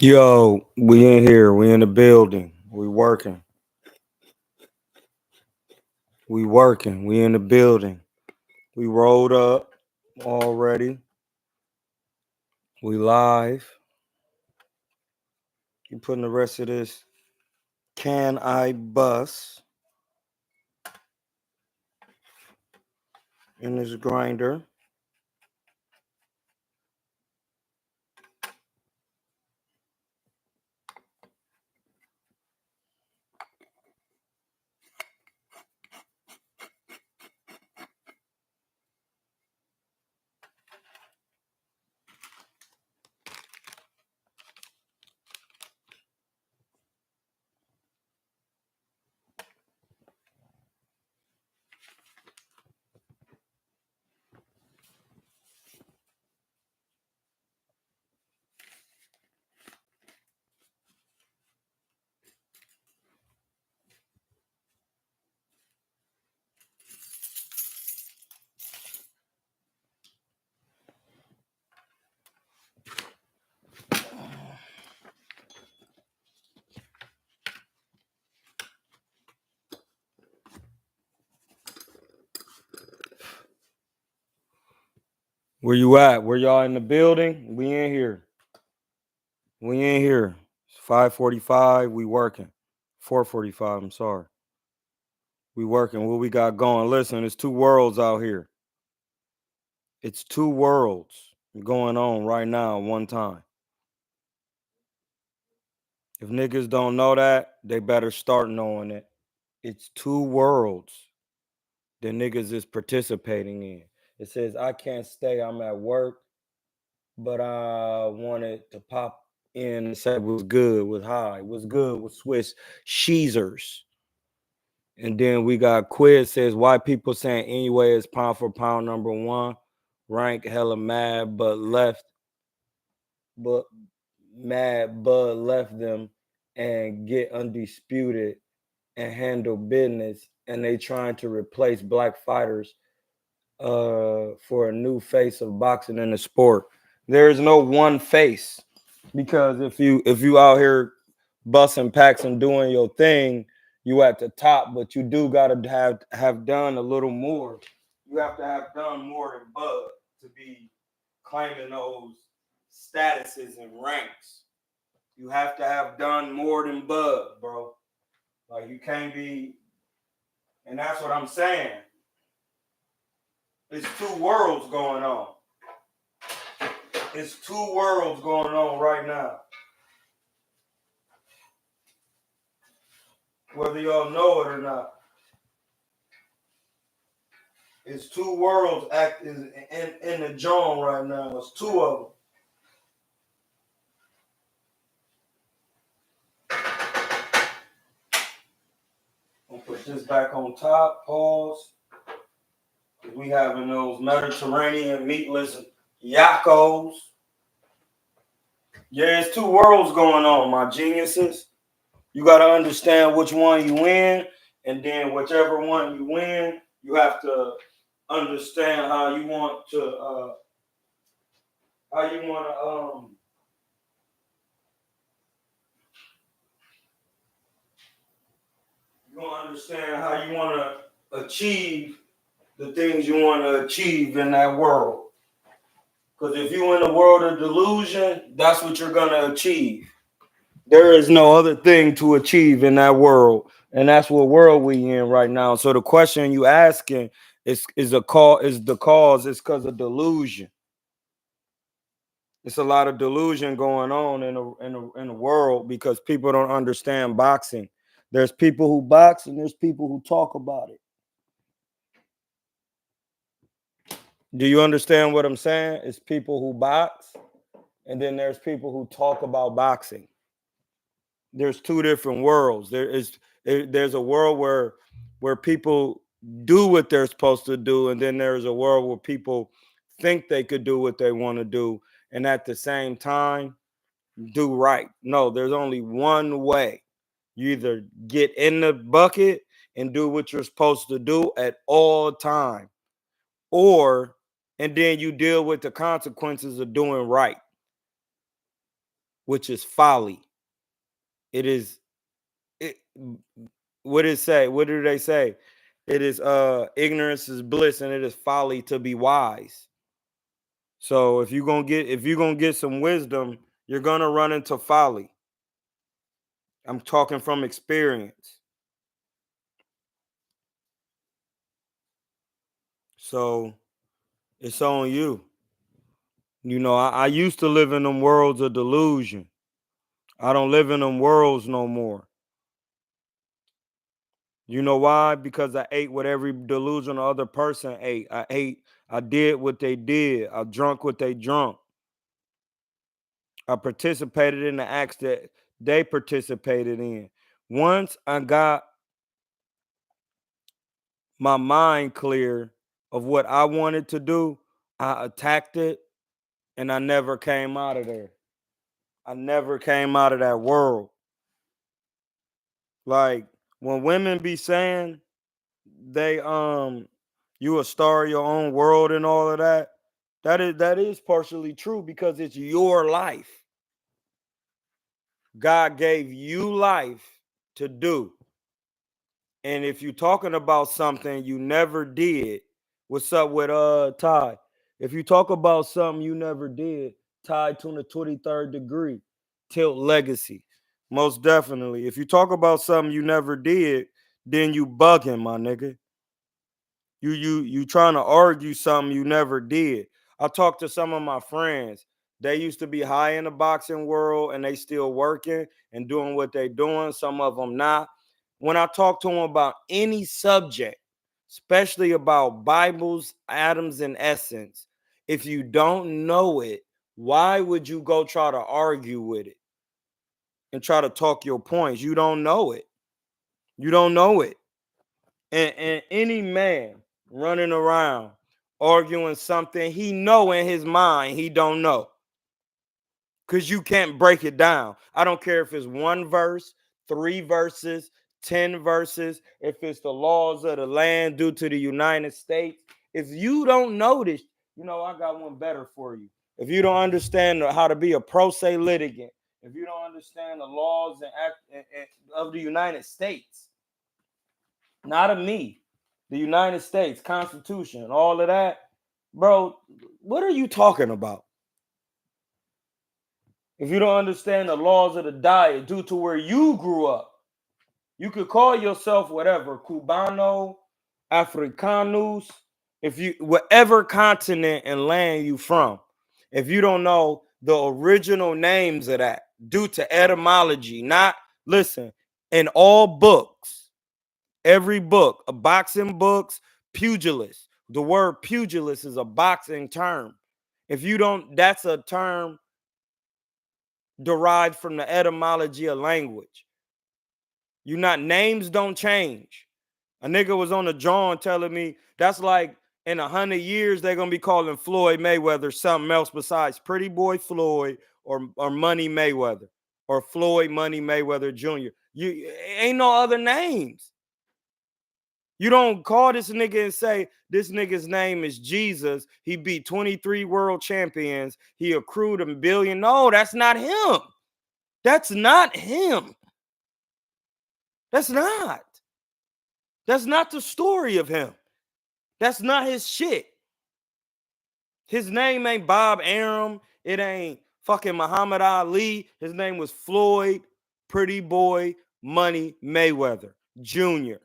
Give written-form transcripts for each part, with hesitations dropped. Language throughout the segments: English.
Yo, we in here. We in the building. We working. We working. We in the building. We rolled up already. We live. You putting the rest of this can I bus in this grinder. Where you at? Where y'all in the building? We in here. We in here. It's 5:45. We working. 4:45. I'm sorry. We working. What we got going? Listen, it's two worlds out here. It's two worlds going on right now at one time. If niggas don't know that, they better start knowing it. It's two worlds that niggas is participating in. It says, I can't stay, I'm at work, but I wanted to pop in and say what's good with High, what's good with Swiss Sheezers. And then we got Quiz says, why people saying anyway is pound for pound number one. Rank hella mad, but left them and get undisputed and handle business, and they trying to replace black fighters for a new face of boxing in the sport. There is no one face, because if you out here busting packs and doing your thing, you at the top, but you do gotta have done a little more. You have to have done more than Bud to be claiming those statuses and ranks. You have to have done more than Bud, bro. Like, you can't be, and that's what I'm saying. It's two worlds going on. It's two worlds going on right now. Whether y'all know it or not. It's two worlds acting in the joint right now. It's two of them. I'll put this back on top. Pause. We having those Mediterranean meatless yakos. Yeah, it's two worlds going on, my geniuses. You got to understand which one you win, and then whichever one you win, you have to understand how you want to you want to understand how you want to achieve the things you want to achieve in that world. Because if you're in a world of delusion, that's what you're going to achieve. There is no other thing to achieve in that world, and that's what world we in right now. So the question you asking is the cause is because of delusion. It's a lot of delusion going on in the world because people don't understand boxing. There's people who box and there's people who talk about it. Do you understand what I'm saying? It's people who box, and then there's people who talk about boxing. There's two different worlds. There's a world where people do what they're supposed to do, and then there's a world where people think they could do what they want to do, and at the same time do right. No, there's only one way. You either get in the bucket and do what you're supposed to do at all time, and then you deal with the consequences of doing right. which is folly. It is it. What did it say? What do they say? It is ignorance is bliss, and it is folly to be wise. So if you're gonna get some wisdom, you're gonna run into folly. I'm talking from experience. So it's on you. You know, I used to live in them worlds of delusion. I don't live in them worlds no more. You know why? Because I ate what every delusional other person ate. I did what they did. I drunk what they drunk. I participated in the acts that they participated in. Once I got my mind clear of what I wanted to do, I attacked it and I never came out of there. I never came out of that world. Like when women be saying they you a star of your own world and all of that, that is partially true because it's your life. God gave you life to do. And if you're talking about something you never did, what's up with Ty? If you talk about something you never did, tied to the 23rd degree, tilt legacy. Most definitely. If you talk about something you never did, then you bugging, my nigga. You trying to argue something you never did. I talked to some of my friends. They used to be high in the boxing world and they still working and doing what they doing. Some of them not. When I talk to them about any subject, especially about Bibles, atoms, and essence, if you don't know it, why would you go try to argue with it and try to talk your points? You don't know it. You don't know it. And any man running around arguing something he know in his mind he don't know, because you can't break it down. I don't care if it's one verse, 3 verses, 10 verses, if it's the laws of the land due to the United States. If you don't know this, you know, I got one better for you. If you don't understand how to be a pro se litigant, if you don't understand the laws of the United States, not of me, the United States Constitution, all of that, bro, what are you talking about? If you don't understand the laws of the diet due to where you grew up, you could call yourself whatever, Cubano, Africanus, if you whatever continent and land you from. If you don't know the original names of that due to etymology, not listen, in all books, every book, a boxing books, pugilist. The word pugilist is a boxing term. If you don't, that's a term derived from the etymology of language. You not names don't change. A nigga was on the John telling me that's like in 100 years they're gonna be calling Floyd Mayweather something else besides Pretty Boy Floyd or Money Mayweather or Floyd Money Mayweather Jr. You ain't no other names. You don't call this nigga and say this nigga's name is Jesus. He beat 23 world champions. He accrued $1 billion. No, that's not him. That's not him. That's not. That's not the story of him. That's not his shit. His name ain't Bob Arum. It ain't fucking Muhammad Ali. His name was Floyd Pretty Boy Money Mayweather Jr.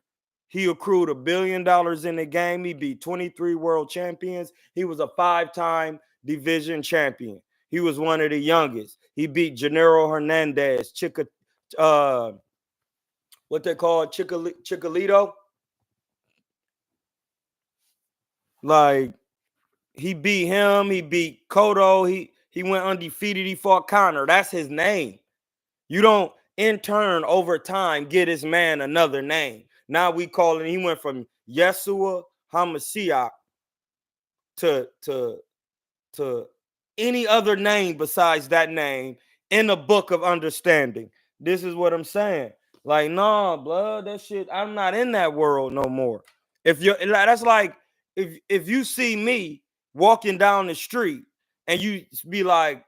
He accrued $1 billion in the game. He beat 23 world champions. He was a 5-time division champion. He was one of the youngest. He beat Gennaro Hernandez, what they call Chicolito. Like, he beat him. He beat Cotto. He went undefeated. He fought Connor. That's his name. You don't in turn over time get his man another name. Now we call it. He went from Yeshua Hamashiach to any other name besides that name in the book of understanding. This is what I'm saying. Like, nah, blood, that shit. I'm not in that world no more. If you're that's like if you see me walking down the street and you be like,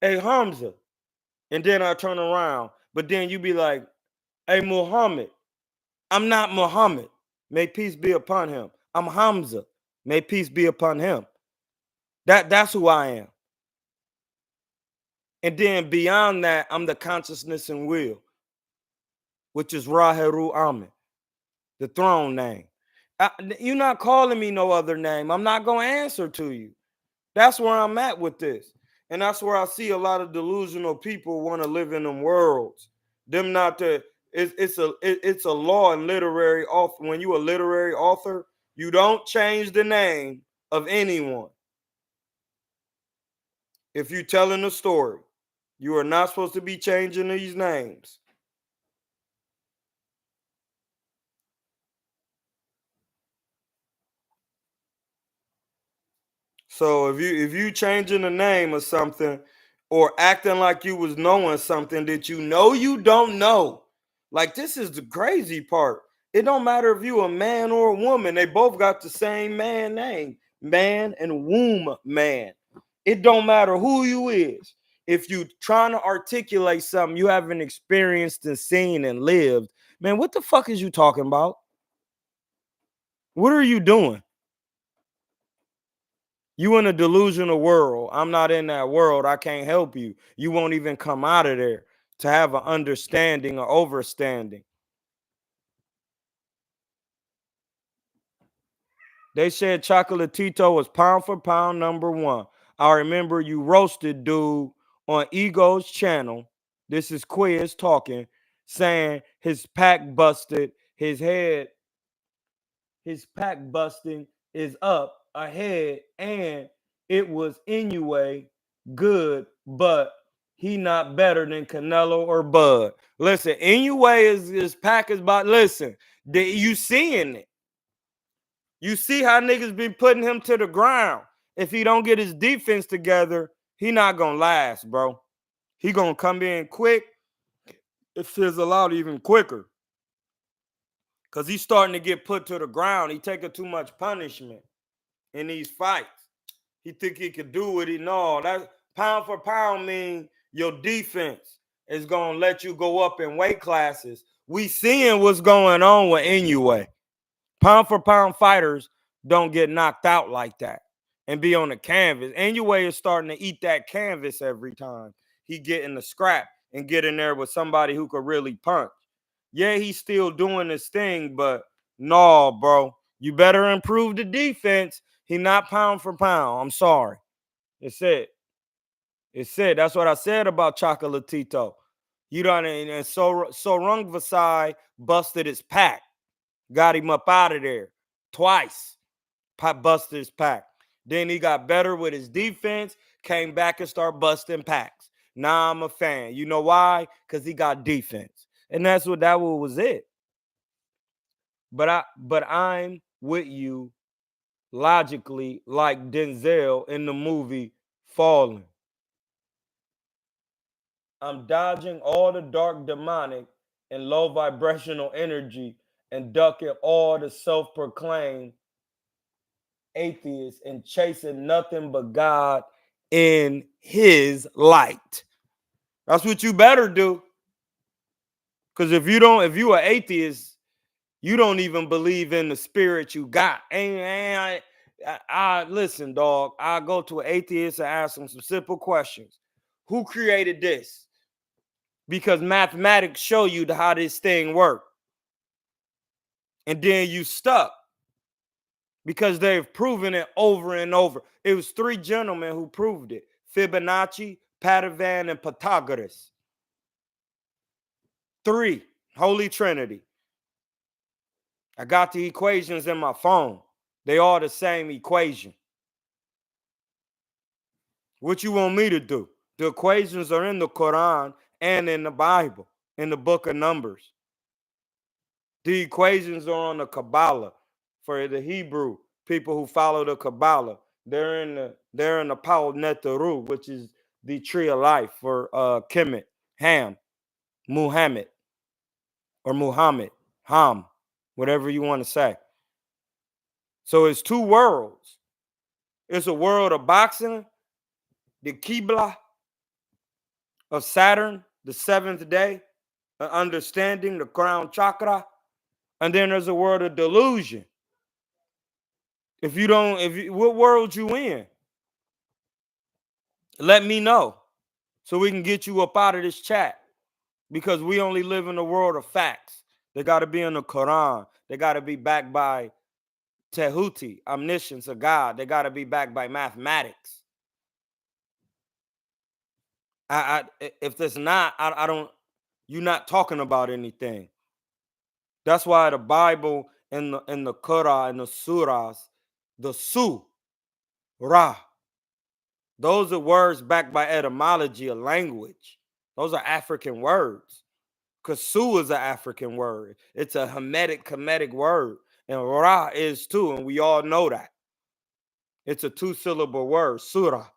hey Hamza, And then I turn around. But then you be like, hey, Muhammad, I'm not Muhammad. May peace be upon him. I'm Hamza. May peace be upon him. That's who I am. And then beyond that, I'm the consciousness and will, which is Raheru Amen, the throne name. You're not calling me no other name. I'm not going to answer to you. That's where I'm at with this. And that's where I see a lot of delusional people want to live in them worlds. Them not to, it's a law in literary author. When you a literary author, you don't change the name of anyone. If you're telling a story, you are not supposed to be changing these names. So if you changing the name of something or acting like you was knowing something that you know you don't know, like this is the crazy part. It don't matter if you a man or a woman, they both got the same man name, man and womb man. It don't matter who you is. If you trying to articulate something you haven't experienced and seen and lived, man, what the fuck is you talking about? What are you doing? You in a delusional world. I'm not in that world. I can't help you. You won't even come out of there to have an understanding or overstanding. They said Chocolatito was pound for pound #1. I remember you roasted dude on Ego's channel. This is Quiz talking, saying his pack busted, his pack busting is up ahead, and it was anyway good, but he not better than Canelo or Bud. Listen, anyway is his pack is about. Listen, you seeing it? You see how niggas been putting him to the ground. If he don't get his defense together, he not gonna last, bro. He gonna come in quick. It fizzle out even quicker. Cause he's starting to get put to the ground. He taking too much punishment in these fights. He think he could do it. No, that pound for pound mean your defense is gonna let you go up in weight classes. We seeing what's going on with Inoue. Pound for pound fighters don't get knocked out like that and be on the canvas. Inoue is starting to eat that canvas every time he get in the scrap and get in there with somebody who could really punch. Yeah, he's still doing his thing, but no, bro. You better improve the defense. He not pound for pound. I'm sorry. It's it. It's it. That's what I said about Chocolatito. You done, and so Rung Vasai busted his pack. Got him up out of there twice. Busted his pack. Then he got better with his defense, came back and started busting packs. Now I'm a fan. You know why? Because he got defense. And that was it. But I'm with you logically, like Denzel in the movie Fallen. I'm dodging all the dark demonic and low vibrational energy and ducking all the self-proclaimed atheists and chasing nothing but God in his light. That's what you better do. Because if you are atheist, you don't even believe in the spirit you got. I listen, dog. I go to an atheist and ask him some simple questions. Who created this? Because mathematics show you how this thing works. And then you stuck because they've proven it over and over. It was 3 gentlemen who proved it: Fibonacci, Padovan, and Pythagoras. 3, Holy Trinity. I got the equations in my phone. They all the same equation. What you want me to do? The equations are in the Quran and in the Bible, in the book of Numbers. The equations are on the Kabbalah for the Hebrew people who follow the Kabbalah. They're in the Paul Netaru, which is the tree of life for Kemet, Ham, Muhammad, or Muhammad, Ham, whatever you want to say. So it's 2 worlds. It's a world of boxing, the Qibla, of Saturn, the seventh day, understanding the crown chakra. And then there's a world of delusion. What world you in? Let me know so we can get you up out of this chat, because we only live in a world of facts. They got to be in the Quran. They got to be backed by Tehuti, omniscience of God. They got to be backed by mathematics. If there's not, I don't. You're not talking about anything. That's why the Bible and the Quran and the surahs, the surah, those are words backed by etymology of language. Those are African words. Because su is an African word. It's a Hamitic word. And ra is too, and we all know that. It's a 2-syllable word, surah.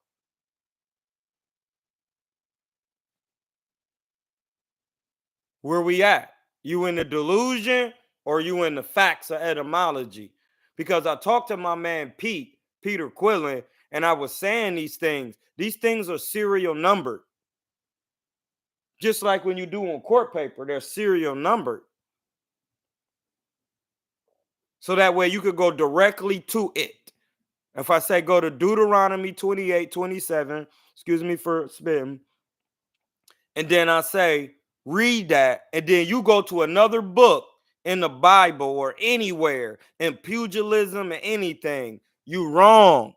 Where we at? You in the delusion or you in the facts of etymology? Because I talked to my man Peter Quillen, and I was saying these things. These things are serial numbered. Just like when you do on court paper, they're serial numbered. So that way you could go directly to it. If I say go to Deuteronomy 28:27, excuse me for spitting, and then I say read that, and then you go to another book in the Bible or anywhere in pugilism and anything, you wrong.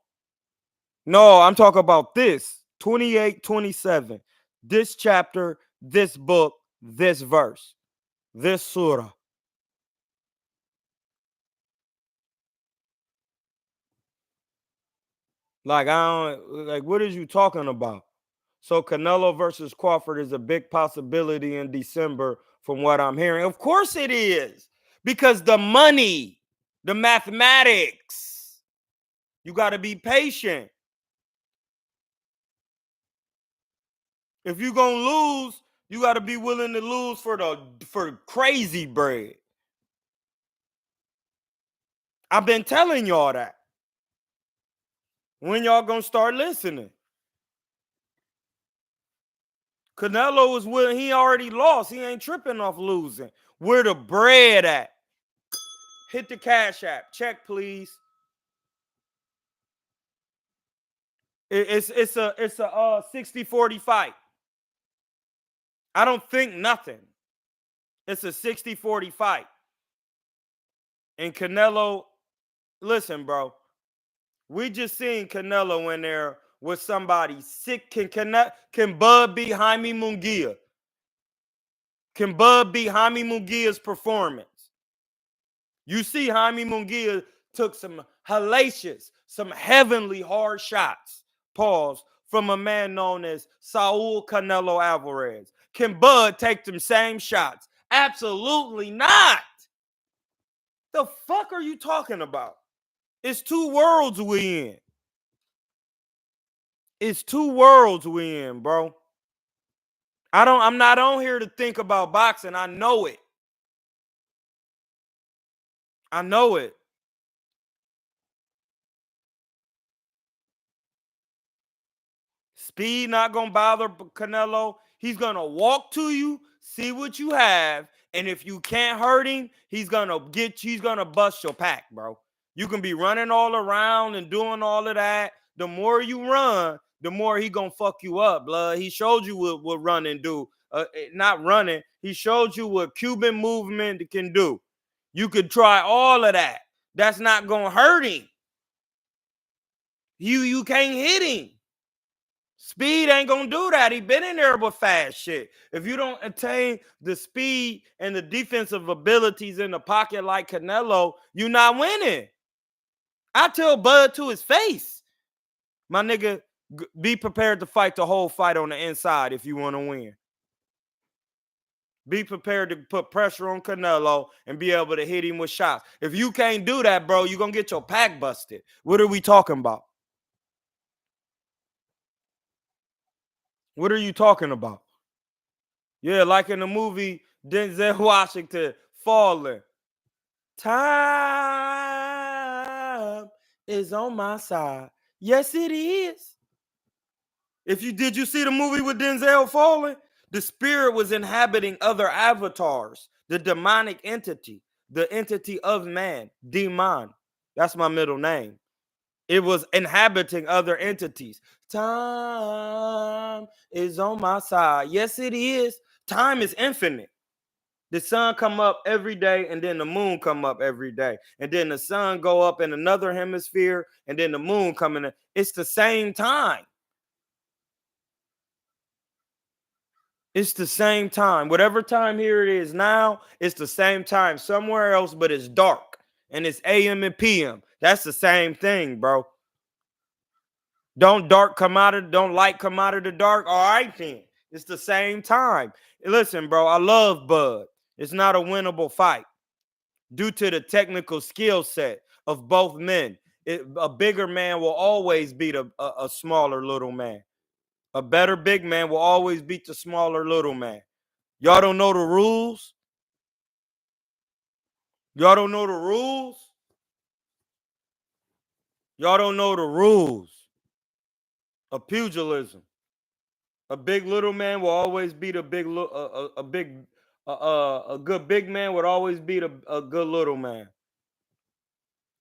No, I'm talking about this 28:27, this chapter, this book, this verse, this surah. Like, I don't, like, what is you talking about? So Canelo versus Crawford is a big possibility in December from what I'm hearing. Of course it is. Because the money, the mathematics, you got to be patient. If you're going to lose, you got to be willing to lose for crazy bread. I've been telling y'all that. When y'all going to start listening? Canelo is willing. He already lost. He ain't tripping off losing. Where the bread at? Hit the Cash App. Check, please. It's a 60-40 fight. I don't think nothing. It's a 60-40 fight. And Canelo, listen, bro. We just seen Canelo in there with somebody sick. Can Bud be Jaime Munguia? Can Bud be Jaime Munguia's performance? You see, Jaime Munguia took some hellacious, some heavenly hard shots, pause, from a man known as Saul Canelo Alvarez. Can Bud take them same shots? Absolutely not. The fuck are you talking about? It's two worlds we in. It's two worlds we in, bro. I'm not on here to think about boxing. I know it. I know it. Speed not gonna bother Canelo. He's gonna walk to you, see what you have, and if you can't hurt him, he's gonna bust your pack, bro. You can be running all around and doing all of that. The more you run, the more he gonna fuck you up, blood. He showed you what running do. Not running. He showed you what Cuban movement can do. You could try all of that. That's not gonna hurt him. You can't hit him. Speed ain't gonna do that. He been in there with fast shit. If you don't attain the speed and the defensive abilities in the pocket like Canelo, you not winning. I tell Bud to his face, my nigga, be prepared to fight the whole fight on the inside if you want to win. Be prepared to put pressure on Canelo and be able to hit him with shots. If you can't do that, bro, you're gonna get your pack busted. What are we talking about? What are you talking about? Yeah, like in the movie Denzel Washington, Falling. Time is on my side. Yes, it is. Did you see the movie with Denzel falling? The spirit was inhabiting other avatars, the demonic entity, the entity of man, demon. That's my middle name. It was inhabiting other entities. Time is on my side. Yes, it is. Time is infinite. The sun come up every day, and then the moon come up every day, and then the sun go up in another hemisphere, and then the moon coming in. It's the same time. It's the same time. Whatever time here it is now, it's the same time somewhere else, but it's dark and it's AM and PM. That's the same thing, bro. Don't light come out of the dark. All right, then. It's the same time. Listen, bro, I love Bud. It's not a winnable fight due to the technical skill set of both men. A bigger man will always beat a smaller little man. A better big man will always beat the smaller little man. Y'all don't know the rules? Y'all don't know the rules? Y'all don't know the rules of pugilism. A big little man will always beat a big a good big man would always beat a good little man.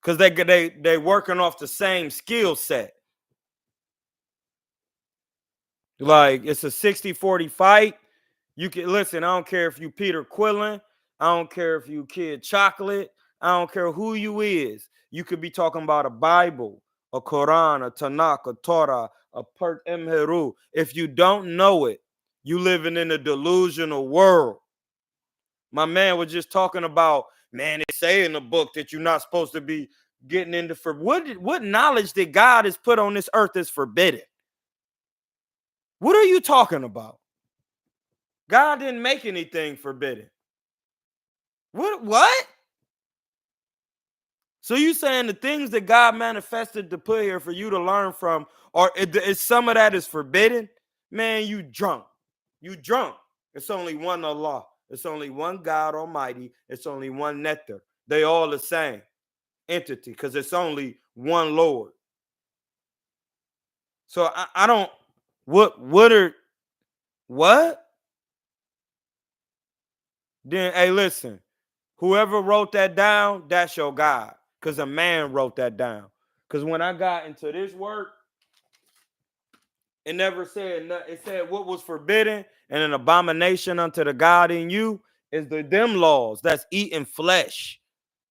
Cause they working off the same skill set. Like it's a 60-40 fight. You can listen, I don't care if you Peter Quillen, I don't care if you Kid Chocolate, I don't care who you is. You could be talking about a Bible, a Quran, a Tanakh, a Torah, a Pert Emheru. If you don't know it, you living in a delusional world. My man was just talking about, man, it say in the book that you're not supposed to be getting into for what knowledge that God has put on this earth is forbidden. What are you talking about? God didn't make anything forbidden. What? So you saying the things that God manifested to put here for you to learn from, or is some of that is forbidden? Man, you drunk. You drunk. It's only one Allah. It's only one God Almighty. It's only one nectar. They all the same entity because it's only one Lord. So I don't. What? Then hey, listen. Whoever wrote that down, that's your God. Because a man wrote that down. Because when I got into this work, it never said nothing. It said what was forbidden and an abomination unto the God in you is them laws. That's eating flesh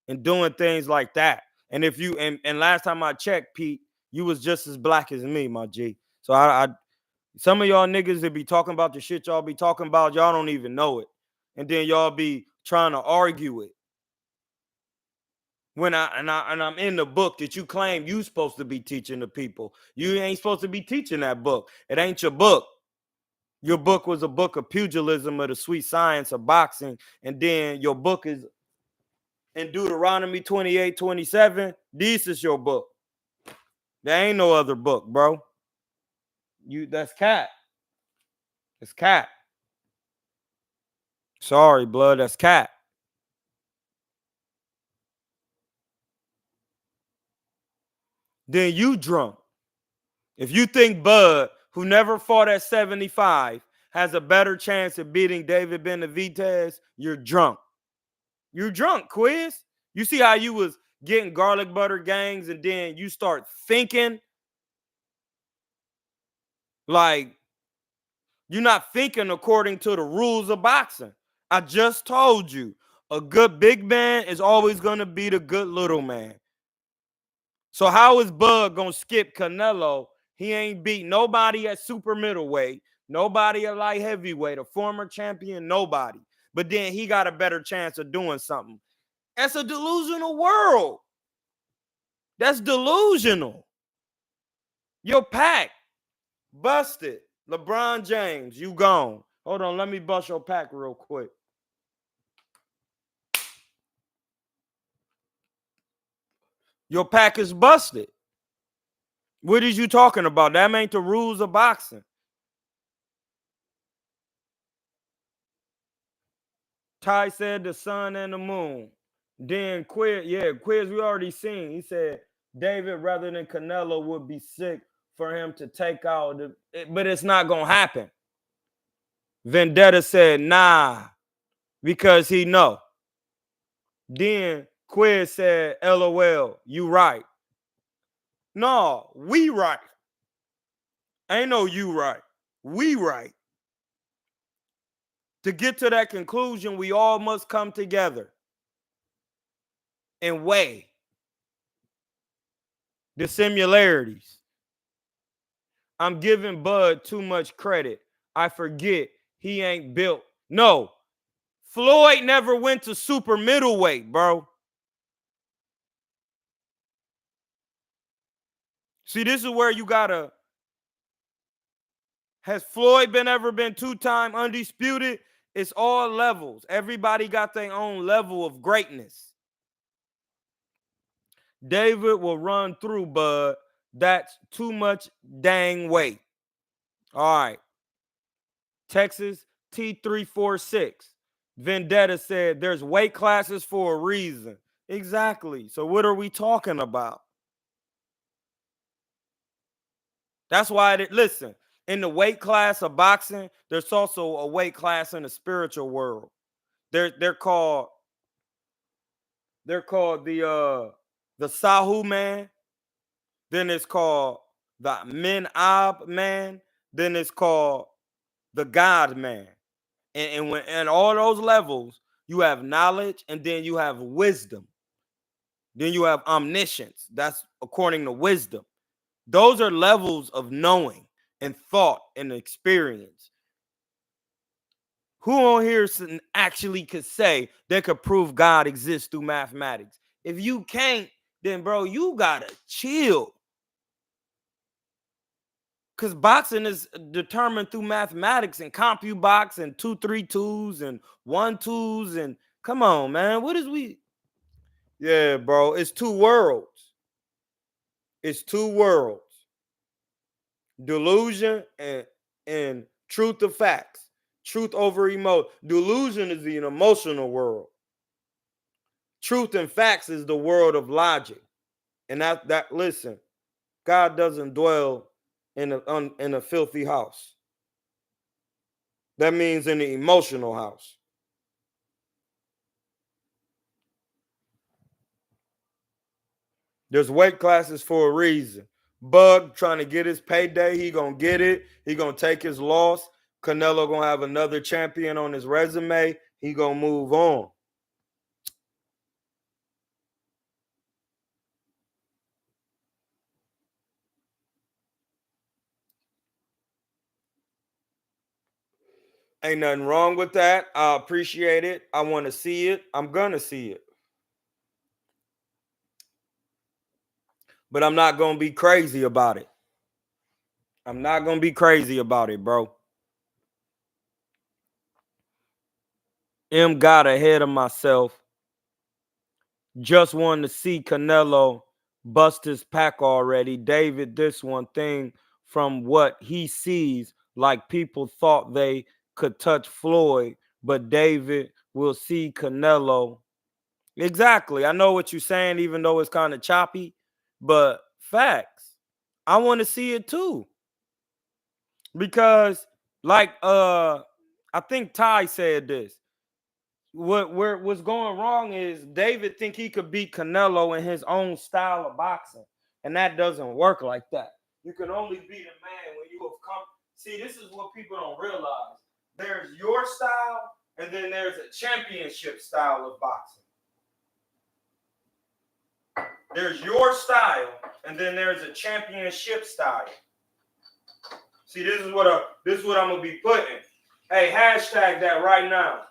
and doing things like that. And if you and last time I checked, Pete, you was just as black as me, my G. So I some of y'all niggas that be talking about the shit y'all be talking about, y'all don't even know it. And then y'all be trying to argue it. When I'm in the book that you claim you supposed to be teaching the people. You ain't supposed to be teaching that book. It ain't your book. Your book was a book of pugilism, of the sweet science of boxing. And then your book is in Deuteronomy 28:27. This is your book. There ain't no other book, bro. That's cat. It's cat. Sorry, blood, that's cat. Then you drunk. If you think Bud, who never fought at 75, has a better chance of beating David Benavidez, you're drunk. You're drunk, Quiz. You see how you was getting garlic butter gangs and then you start thinking like you're not thinking according to the rules of boxing. I just told you, a good big man is always going to beat a good little man. So how is Bud going to skip Canelo? He ain't beat nobody at super middleweight, nobody at light heavyweight, a former champion, nobody. But then he got a better chance of doing something. That's a delusional world. That's delusional. Your pack busted. LeBron James, you gone. Hold on, let me bust your pack real quick. Your pack is busted. What is you talking about? That ain't the rules of boxing. Ty said the sun and the moon. Then Quiz, we already seen. He said David rather than Canelo would be sick for him to take out, but it's not going to happen. Vendetta said, nah, because he know. Then Quiz said, LOL, you right. No, we right. Ain't no you right. We right. To get to that conclusion, we all must come together and weigh the similarities. I'm giving Bud too much credit. I forget he ain't built. No, Floyd never went to super middleweight, bro. See, this is where you gotta. Has Floyd ever been two-time undisputed? It's all levels. Everybody got their own level of greatness. David will run through, Bud. That's too much dang weight. All right. Texas T346. Vendetta said there's weight classes for a reason. Exactly. So what are we talking about? That's why, listen, in the weight class of boxing, there's also a weight class in the spiritual world. They're called the Sahu man. Then it's called the Min Ab man. Then it's called the God man. And when in all those levels, you have knowledge, and then you have wisdom. Then you have omniscience. That's according to wisdom. Those are levels of knowing and thought and experience. Who on here actually could say they could prove God exists through mathematics? If you can't, then bro, you gotta chill. Because boxing is determined through mathematics and CompuBox and 2-3-2s and 1-2s and come on, man. What is we? Yeah, bro. It's two worlds. It's two worlds. Delusion and truth of facts. Truth over emotion. Delusion is the emotional world. Truth and facts is the world of logic. And that listen, God doesn't dwell in a filthy house. That means in the emotional house. There's weight classes for a reason. Bug trying to get his payday. He gonna get it. He gonna take his loss. Canelo gonna have another champion on his resume. He gonna move on. Ain't nothing wrong with that. I appreciate it. I want to see it. I'm gonna see it. But I'm not gonna be crazy about it. I'm not gonna be crazy about it, bro. Got ahead of myself. Just wanted to see Canelo bust his pack already. David, this one thing from what he sees, like people thought they could touch Floyd, but David will see Canelo. Exactly. I know what you're saying, even though it's kind of choppy, but facts. I want to see it too. Because like I think Ty said this. What's going wrong is David think he could beat Canelo in his own style of boxing, and that doesn't work like that. You can only beat a man when you have come. See, this is what people don't realize. There's your style, and then there's a championship style of boxing. There's your style, and then there's a championship style. See, this is what I'm gonna be putting. Hey, hashtag that right now.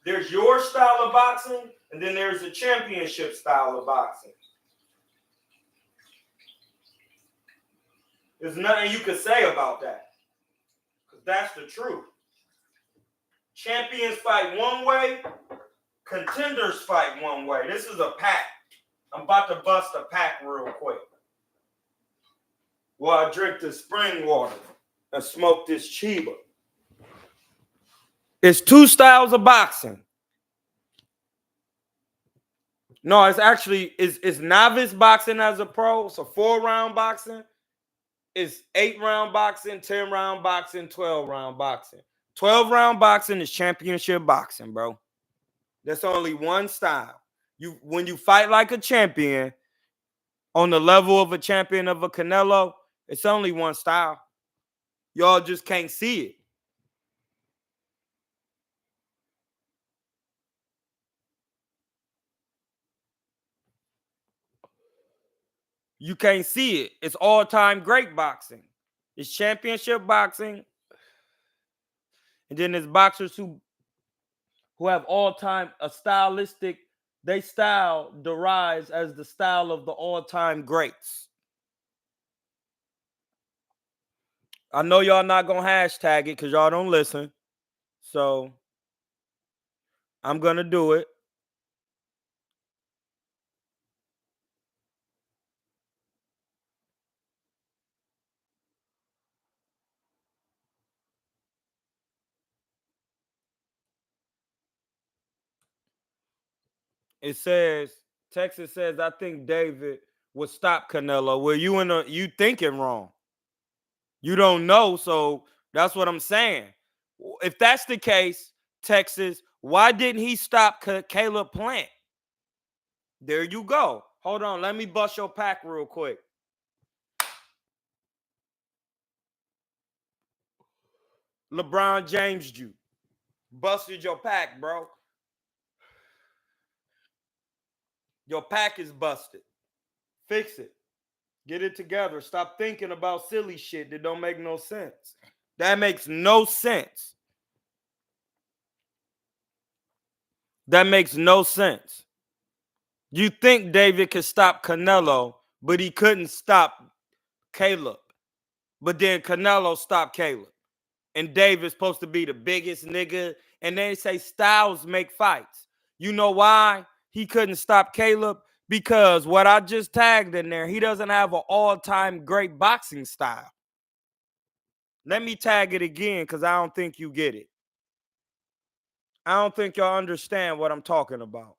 There's your style of boxing, and then there's a championship style of boxing. There's nothing you can say about that. Because that's the truth. Champions fight one way, contenders fight one way. This is a pack. I'm about to bust a pack real quick. While I drink this spring water and smoke this Chiba. It's two styles of boxing. No, it's actually it's novice boxing as a pro. So 4-round boxing. It's 8-round boxing, 10-round boxing, 12-round boxing. 12-round boxing is championship boxing, bro. That's only one style. When you fight like a champion on the level of a champion of a Canelo, it's only one style. Y'all just can't see it. You can't see it. It's all-time great boxing. It's championship boxing. And then there's boxers who have all-time a stylistic, they style derives as the style of the all-time greats. I know y'all not gonna hashtag it because y'all don't listen. So I'm gonna do it. It says, Texas says, I think David would stop Canelo. Well, you thinking wrong. You don't know, so that's what I'm saying. If that's the case, Texas, why didn't he stop Caleb Plant? There you go. Hold on, let me bust your pack real quick. LeBron James, you busted your pack, bro. Your pack is busted. Fix it. Get it together. Stop thinking about silly shit that don't make no sense. That makes no sense. That makes no sense. You think David could stop Canelo, but he couldn't stop Caleb. But then Canelo stopped Caleb. And David's supposed to be the biggest nigga. And they say styles make fights. You know why he couldn't stop Caleb? Because what I just tagged in there, he doesn't have an all-time great boxing style. Let me tag it again because I don't think you get it. I don't think y'all understand what I'm talking about.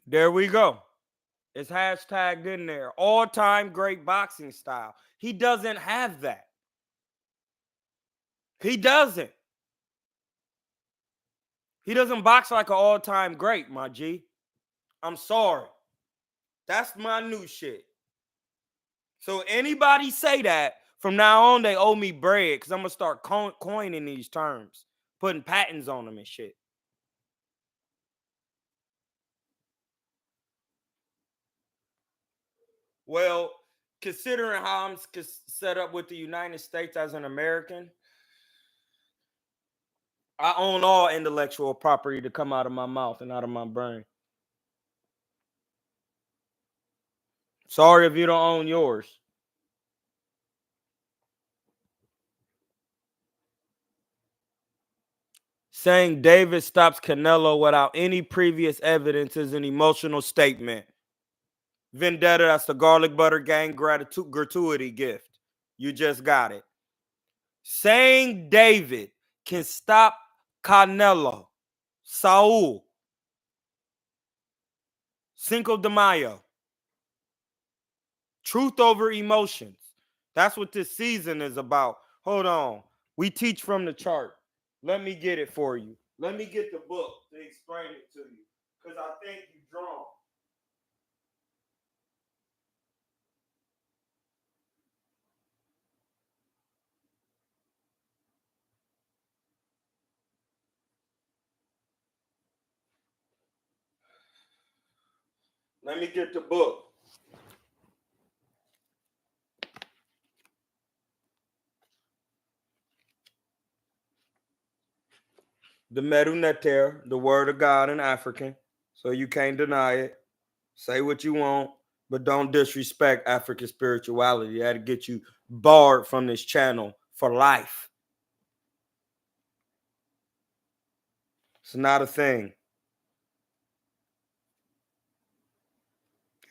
There we go. It's hashtagged in there. All-time great boxing style. He doesn't have that. He doesn't. He doesn't box like an all-time great, my G. I'm sorry. That's my new shit. So anybody say that, from now on, they owe me bread because I'm going to start coining these terms, putting patents on them and shit. Well, considering how I'm set up with the United States as an American, I own all intellectual property to come out of my mouth and out of my brain. Sorry if you don't own yours. Saying David stops Canelo without any previous evidence is an emotional statement. Vendetta, that's the garlic butter gang gratuity gift. You just got it. Saying David can stop Canelo, Saul, Cinco de Mayo. Truth over emotions. That's what this season is about. Hold on. We teach from the chart. Let me get it for you. Let me get the book to explain it to you. Because I think you're drawn. Let me get the book. The Meduneter, the word of God in African. So you can't deny it. Say what you want, but don't disrespect African spirituality. That'll get you barred from this channel for life. It's not a thing.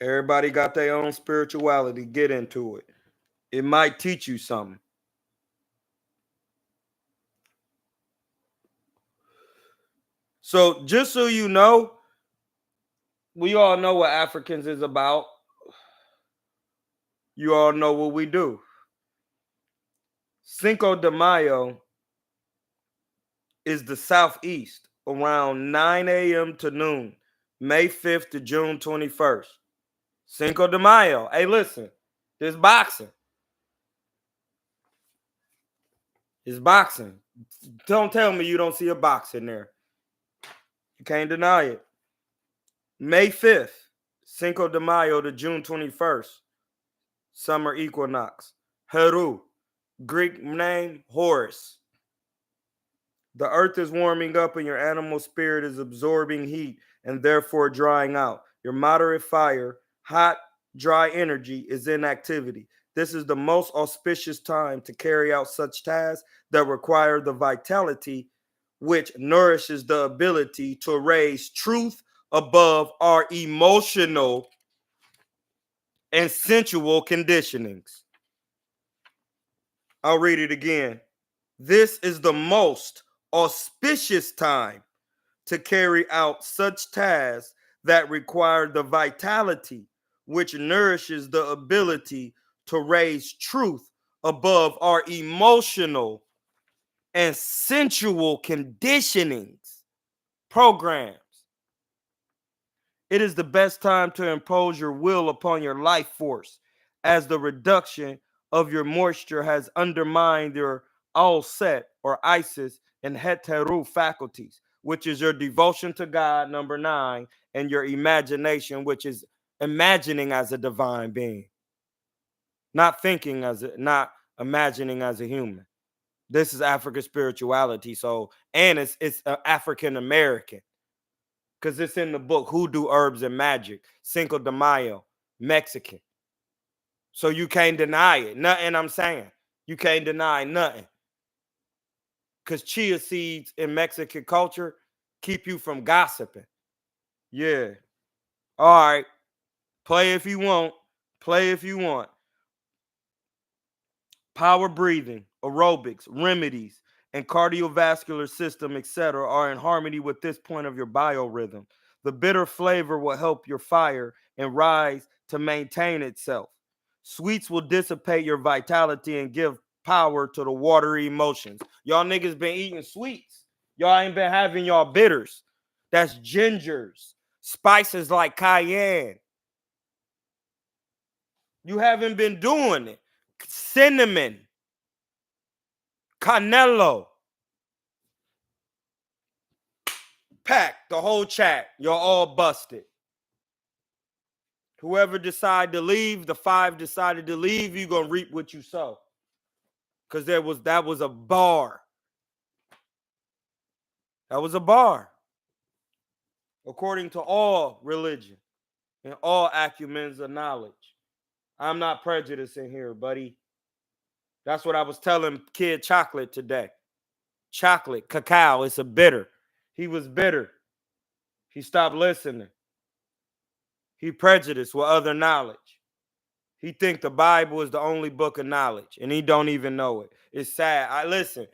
Everybody got their own spirituality. Get into it. It might teach you something. So just so you know, we all know what Africans is about. You all know what we do. Cinco de Mayo is the southeast around 9 a.m. to noon, May 5th to June 21st. Cinco de Mayo. Hey, listen, this boxing. It's boxing. Don't tell me you don't see a boxing there. You can't deny it. May 5th, Cinco de Mayo to June 21st, summer equinox. Heru, Greek name Horus. The earth is warming up and your animal spirit is absorbing heat and therefore drying out. Your moderate fire, hot, dry energy is in activity. This is the most auspicious time to carry out such tasks that require the vitality which nourishes the ability to raise truth above our emotional and sensual conditionings. I'll read it again. This is the most auspicious time to carry out such tasks that require the vitality which nourishes the ability to raise truth above our emotional and sensual conditionings, programs. It is the best time to impose your will upon your life force, as the reduction of your moisture has undermined your all set or Isis and heteru faculties, which is your devotion to God, number 9, and your imagination, which is imagining as a divine being, not thinking as a, not imagining as a human. This is African spirituality. So, and it's African American, because it's in the book Hoodoo Herbs and Magic, Cinco de Mayo, Mexican. So you can't deny it. Nothing I'm saying. You can't deny nothing. Because chia seeds in Mexican culture keep you from gossiping. Yeah. All right. Play if you want. Play if you want. Power breathing, aerobics, remedies, and cardiovascular system, etc., are in harmony with this point of your biorhythm. The bitter flavor will help your fire and rise to maintain itself. Sweets will dissipate your vitality and give power to the watery emotions. Y'all niggas been eating sweets. Y'all ain't been having y'all bitters. That's gingers, spices like cayenne. You haven't been doing it. Cinnamon, Canelo. Pack the whole chat. You're all busted. Whoever decided to leave, the 5 decided to leave, you're gonna reap what you sow. Because that was a bar. That was a bar. According to all religion and all acumens of knowledge. I'm not prejudiced in here, buddy. That's what I was telling Kid Chocolate today. Chocolate, cacao, it's a bitter. He was bitter. He stopped listening. He prejudiced with other knowledge. He think the Bible is the only book of knowledge, and he don't even know it. It's sad. Listen,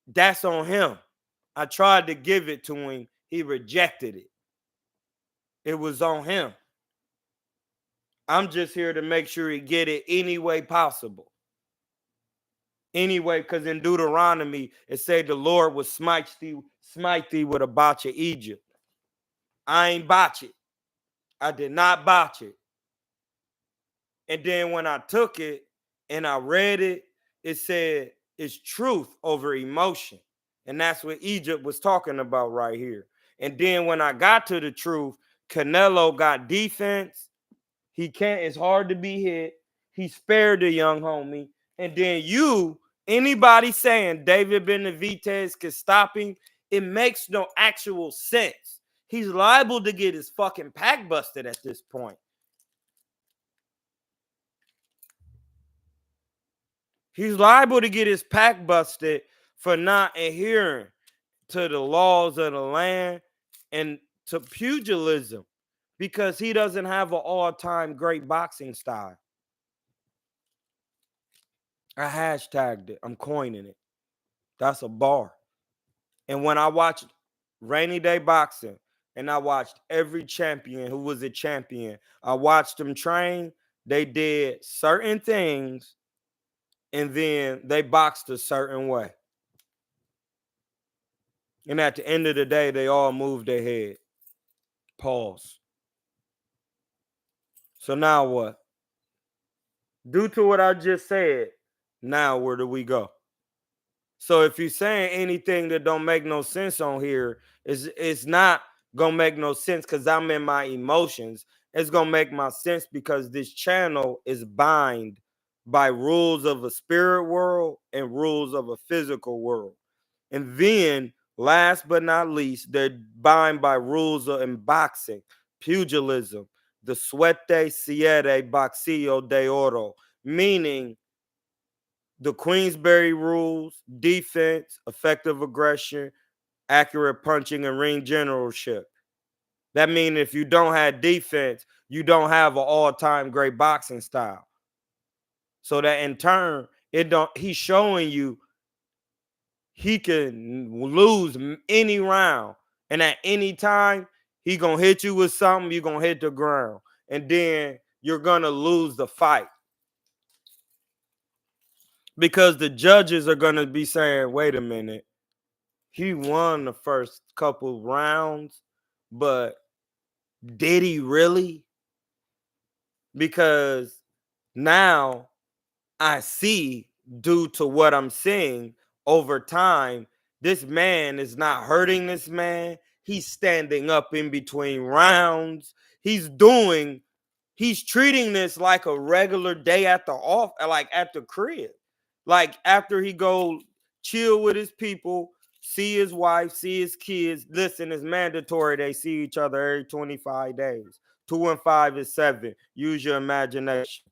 that's on him. I tried to give it to him. He rejected it. It was on him. I'm just here to make sure he get it any way possible. Anyway, because in Deuteronomy, it said the Lord would smite thee with a botch of Egypt. I ain't botch it. I did not botch it. And then when I took it and I read it, it said it's truth over emotion. And that's what Egypt was talking about right here. And then when I got to the truth, Canelo got defense. He can't, it's hard to be hit. He spared the young homie. And then anybody saying David Benavidez can stop him, it makes no actual sense. He's liable to get his fucking pack busted at this point. He's liable to get his pack busted for not adhering to the laws of the land and to pugilism. because he doesn't have an all-time great boxing style. I hashtagged it. I'm coining it. That's a bar. And when I watched Rainy Day Boxing and I watched every champion who was a champion, I watched them train. They did certain things and then they boxed a certain way. And at the end of the day, they all moved their head. Pause. So now what? Due to what I just said, now where do we go? So if you're saying anything that don't make no sense on here, it's not gonna make no sense because I'm in my emotions. It's gonna make my sense because this channel is bound by rules of a spirit world and rules of a physical world. And then, last but not least, they're bound by rules of in boxing, pugilism, the suete siete boxillo de oro, meaning the Queensberry rules, defense, effective aggression, accurate punching, and ring generalship. That means if you don't have defense, you don't have an all-time great boxing style. So that in turn, he's showing you he can lose any round. And at any time, he gonna hit you with something, you're gonna hit the ground. And then you're gonna lose the fight. Because the judges are gonna be saying, wait a minute. He won the first couple rounds, but did he really? Because now I see, due to what I'm seeing over time, this man is not hurting this man. He's standing up in between rounds. He's treating this like a regular day at the off, like at the crib. Like after he go chill with his people, see his wife, see his kids. Listen, it's mandatory they see each other every 25 days. 2 and 5 is 7. Use your imagination.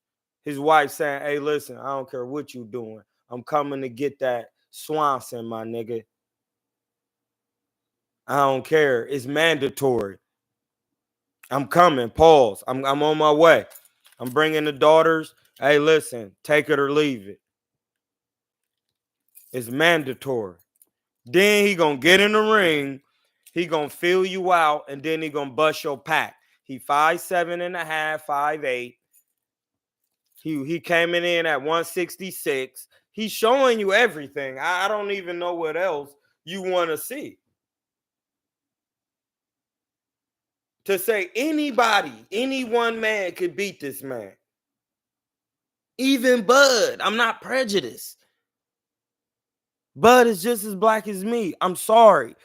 His wife saying, hey, listen, I don't care what you doing. I'm coming to get that Swanson, my nigga. I don't care. It's mandatory. I'm coming. Pause. I'm on my way. I'm bringing the daughters. Hey, listen, take it or leave it. It's mandatory. Then he gonna get in the ring. He gonna fill you out, and then he gonna bust your pack. He 5'7.5", 5'8". He came in at 166. He's showing you everything. I don't even know what else you want to see. To say anybody, any one man could beat this man. Even Bud. I'm not prejudiced. Bud is just as black as me. I'm sorry.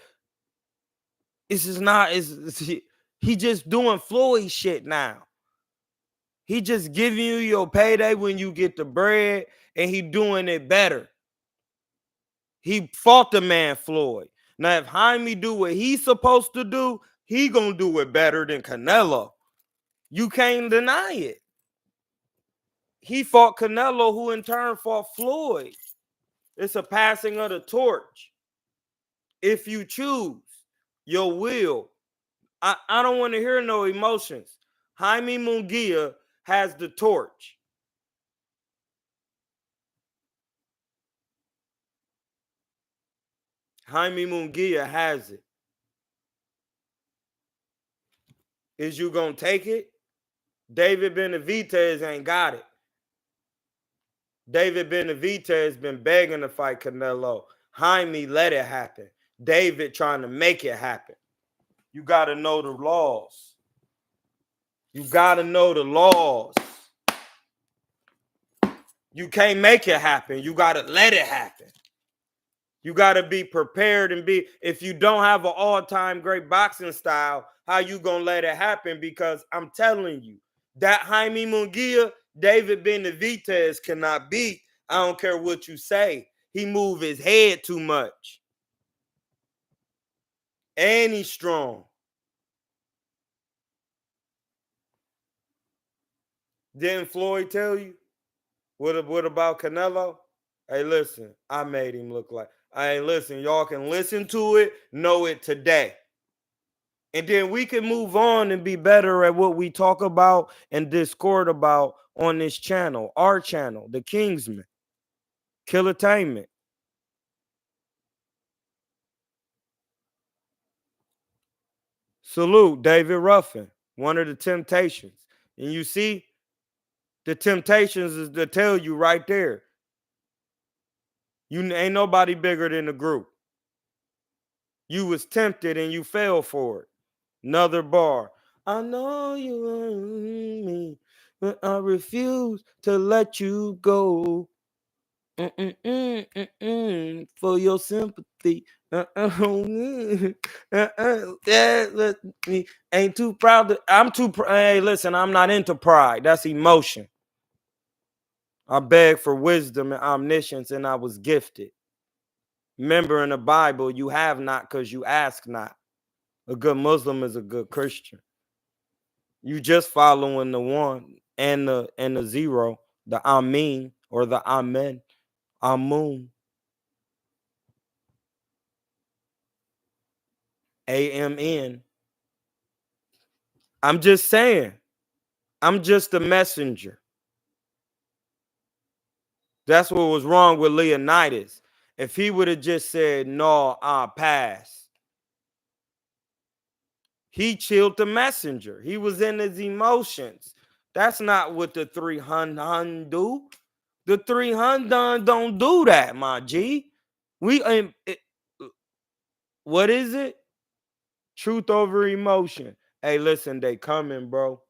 This is not. He just doing Floyd shit now. He just giving you your payday when you get the bread, and he doing it better. He fought the man Floyd. Now, if Jaime do what he's supposed to do, he gonna do it better than Canelo. You can't deny it. He fought Canelo, who in turn fought Floyd. It's a passing of the torch. If you choose your will, I don't want to hear no emotions. Jaime Munguia has the torch. Jaime Munguia has it. Is you gonna take it? David Benavidez ain't got it. David Benavidez been begging to fight Canelo. Jaime let it happen. David trying to make it happen. You got to know the laws. You got to know the laws. You can't make it happen. You got to let it happen. You got to be prepared and if you don't have an all-time great boxing style, how you going to let it happen? Because I'm telling you, that Jaime Munguia, David Benavidez cannot beat. I don't care what you say. He move his head too much. And he's strong. Didn't Floyd tell you? What about Canelo? Hey, listen, I made him look like. Hey, listen, y'all can listen to it, know it today. And then we can move on and be better at what we talk about and discord about on this channel, our channel, the Kingsman, Kilatainment. Salute, David Ruffin, one of the temptations. And you see, the temptations is to tell you right there, you ain't nobody bigger than the group. You was tempted and you fell for it. Another bar. I know you want me, but I refuse to let you go. For your sympathy. Let me. Ain't too proud to. I'm too. Hey, listen, I'm not into pride. That's emotion. I beg for wisdom and omniscience, and I was gifted. Remember in the Bible, you have not because you ask not. A good Muslim is a good Christian. You just following the one and the zero, the Amin or the Amen, Amun, AMN. I'm just saying, I'm just a messenger. That's what was wrong with Leonidas. If he would have just said, no, I'll pass. He chilled the messenger. He was in his emotions. That's not what the 300 do. The 300 don't do that, my G. What is it? Truth over emotion. Hey, listen, they coming, bro.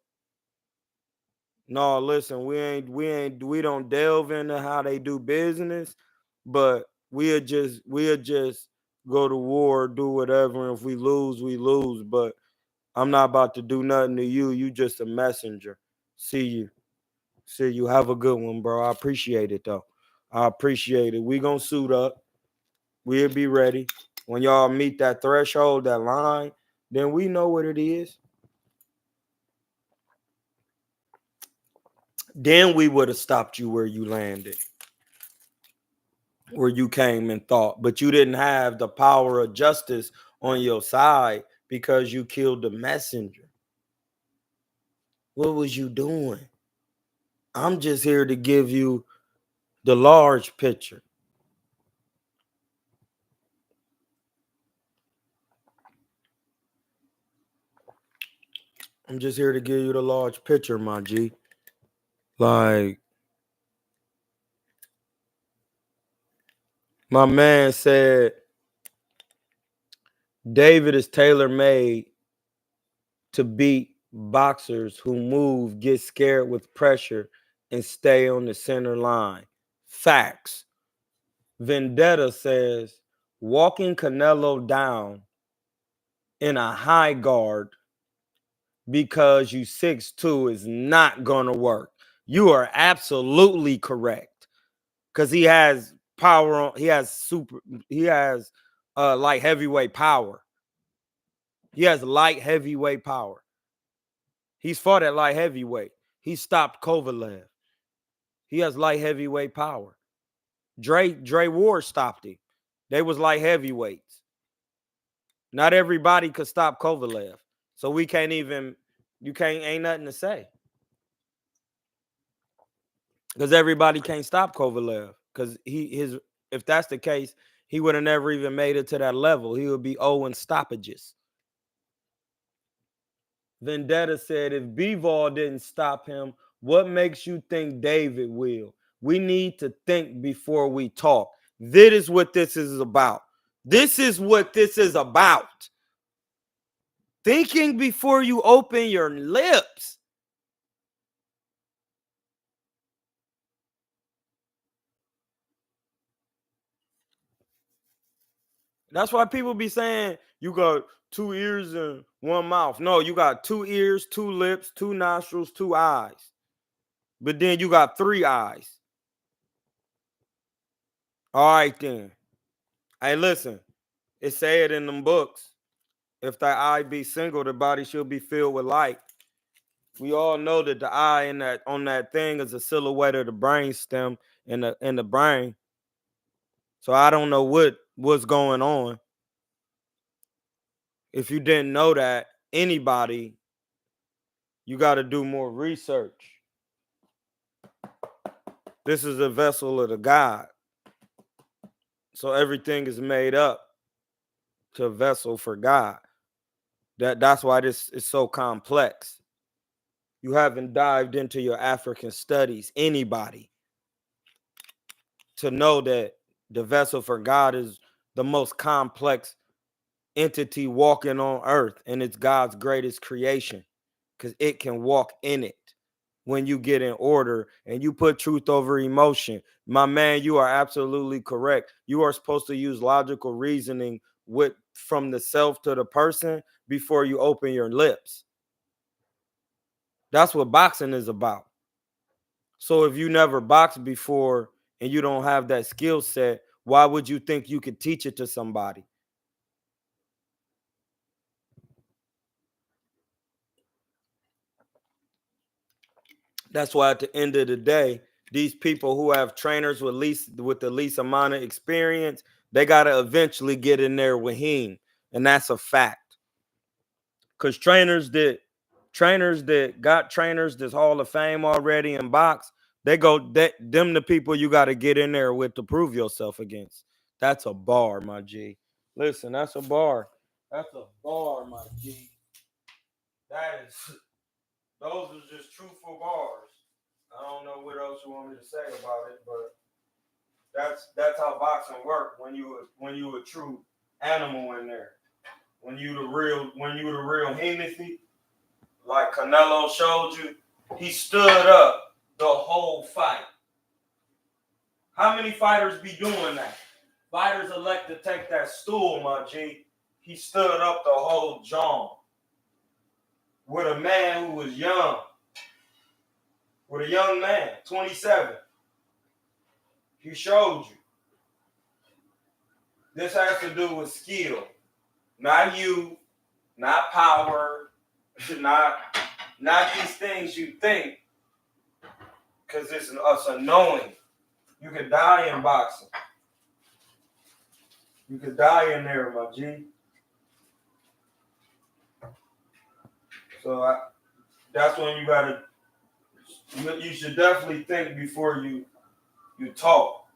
No, listen, we don't delve into how they do business, but we'll just go to war, do whatever. And if we lose, we lose. But I'm not about to do nothing to you. You just a messenger. See you. See you. Have a good one, bro. I appreciate it though. I appreciate it. We gonna suit up. We'll be ready. When y'all meet that threshold, that line, then we know what it is. Then we would have stopped you where you landed, where you came and thought, but you didn't have the power of justice on your side because you killed the messenger. What was you doing? I'm just here to give you the large picture. I'm just here to give you the large picture, my G. Like, my man said, David is tailor made to beat boxers who move, get scared with pressure, and stay on the center line. Facts. Vendetta says, walking Canelo down in a high guard because you 6'2" is not gonna work. You are absolutely correct. Because he has power on, he has light heavyweight power. He has light heavyweight power. He's fought at light heavyweight. He stopped Kovalev. He has light heavyweight power. Dre Ward stopped him. They was light heavyweights. Not everybody could stop Kovalev. So we can't even, ain't nothing to say. Because everybody can't stop Kovalev. Because if that's the case, he would have never even made it to that level. He would be 0 in stoppages. Vendetta said, if Bivol didn't stop him, what makes you think David will? We need to think before we talk. This is what this is about. This is what this is about. Thinking before you open your lips. That's why people be saying you got 2 ears and 1 mouth. No, you got 2 ears, 2 lips, 2 nostrils, 2 eyes. But then you got 3 eyes. All right, then. Hey, listen. It said in them books, if thy eye be single, the body should be filled with light. We all know that the eye in that on that thing is a silhouette of the brain stem in the brain. So I don't know what's going on. If you didn't know that, anybody, you got to do more research. This is a vessel of the God. So everything is made up to a vessel for God. That's why this is so complex. You haven't dived into your African studies, anybody, to know that the vessel for God is the most complex entity walking on earth, and it's God's greatest creation because it can walk in it when you get in order and you put truth over emotion. My man, you are absolutely correct. You are supposed to use logical reasoning with from the self to the person before you open your lips. That's what boxing is about. So if you never boxed before and you don't have that skill set, why would you think you could teach it to somebody? That's why at the end of the day, these people who have trainers with the least amount of experience, they gotta eventually get in there with him. And that's a fact. Because trainers that got trainers this Hall of Fame already in box, them the people you gotta get in there with to prove yourself against. That's a bar, my G. Listen, that's a bar. That's a bar, my G. That is those are just truthful bars. I don't know what else you want me to say about it, but that's how boxing works when you a true animal in there. When you the real Hennessy, like Canelo showed you, he stood up the whole fight. How many fighters be doing that? Fighters elect to take that stool, my G. He stood up the whole jump with a man who was young, with a young man, 27. He showed you. This has to do with skill, not you, not power, not these things you think, because it's us unknowing. You could die in boxing. You could die in there, my G. So that's when you should definitely think before you talk.